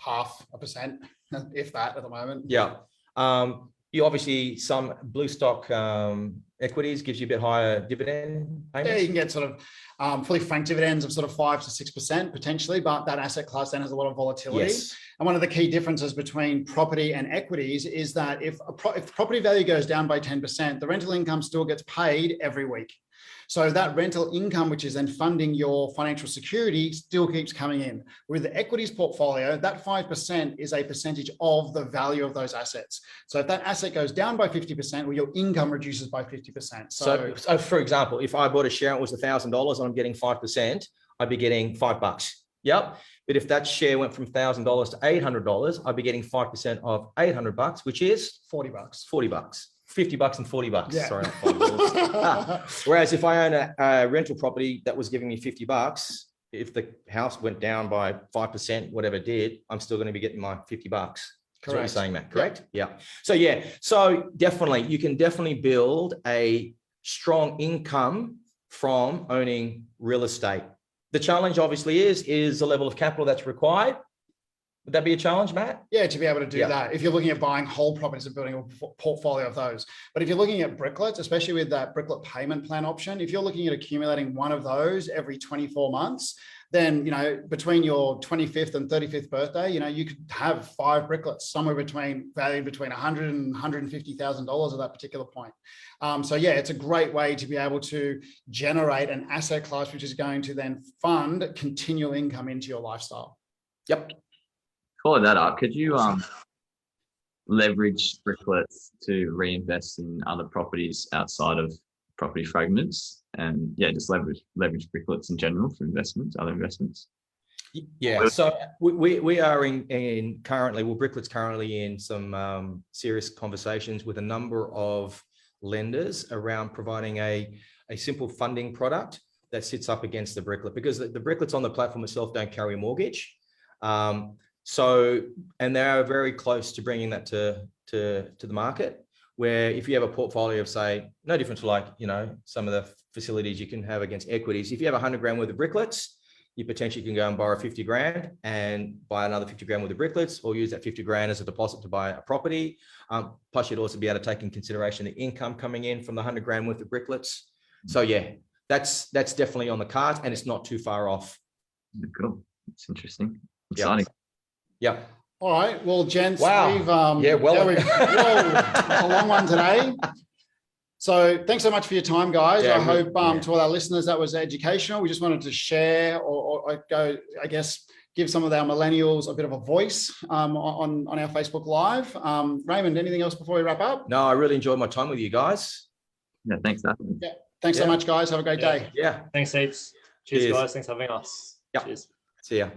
Speaker 2: 0.5%, if that, at the moment.
Speaker 1: Yeah. You obviously, some blue stock equities gives you a bit higher dividend payments.
Speaker 2: Yeah, you can get sort of fully franked dividends of sort of 5 to 6% potentially, but that asset class then has a lot of volatility.
Speaker 1: Yes.
Speaker 2: And one of the key differences between property and equities is that if property value goes down by 10%, the rental income still gets paid every week. So that rental income, which is then funding your financial security, still keeps coming in. With the equities portfolio, that 5% is a percentage of the value of those assets. So if that asset goes down by 50%, well, your income reduces by 50%.
Speaker 1: So for example, if I bought a share and it was $1,000 and I'm getting 5%, I'd be getting $5. Yep. But if that share went from $1,000 to $800, I'd be getting 5% of $800, which is
Speaker 2: $40.
Speaker 1: $40. $50 and $40.
Speaker 2: Yeah.
Speaker 1: Sorry, not $5. Whereas if I own a rental property that was giving me $50, if the house went down by 5%, whatever it did, I'm still going to be getting my $50. That's what you're saying, Matt, correct? Yeah. So definitely, you can definitely build a strong income from owning real estate. The challenge obviously is the level of capital that's required. Would that be a challenge, Matt?
Speaker 2: Yeah, to be able to do that. If you're looking at buying whole properties and building a portfolio of those. But if you're looking at Bricklets, especially with that Bricklet payment plan option, if you're looking at accumulating one of those every 24 months, then, between your 25th and 35th birthday, you could have 5 Bricklets, somewhere valued between $100,000 and $150,000 at that particular point. So yeah, it's a great way to be able to generate an asset class, which is going to then fund continual income into your lifestyle.
Speaker 1: Yep.
Speaker 3: Follow that up. Could you leverage Bricklets to reinvest in other properties outside of property fragments, and just leverage Bricklets in general for investments, other investments?
Speaker 1: Yeah, so we are Bricklet's currently in some serious conversations with a number of lenders around providing a simple funding product that sits up against the Bricklet, because the Bricklets on the platform itself don't carry a mortgage. And they are very close to bringing that to the market, where if you have a portfolio of, say, no different to like, some of the facilities you can have against equities. If you have 100 grand worth of Bricklets, you potentially can go and borrow 50 grand and buy another 50 grand worth of Bricklets, or use that 50 grand as a deposit to buy a property. Plus you'd also be able to take in consideration the income coming in from the 100 grand worth of Bricklets. So yeah, that's definitely on the cards, and it's not too far off.
Speaker 3: Cool. It's interesting. Exciting.
Speaker 1: Yeah.
Speaker 2: All right. Well, gents,
Speaker 1: wow.
Speaker 2: It's a long one today. So thanks so much for your time, guys. I hope to all our listeners that was educational. We just wanted to share or give some of our millennials a bit of a voice on our Facebook Live. Raymond, anything else before we wrap up?
Speaker 1: No, I really enjoyed my time with you guys.
Speaker 3: Yeah, thanks, Adam.
Speaker 2: Yeah. Thanks so much, guys. Have a great day.
Speaker 1: Yeah.
Speaker 4: Thanks heaps. Cheers, guys. Thanks for having us.
Speaker 1: Yep.
Speaker 4: Cheers.
Speaker 1: See ya.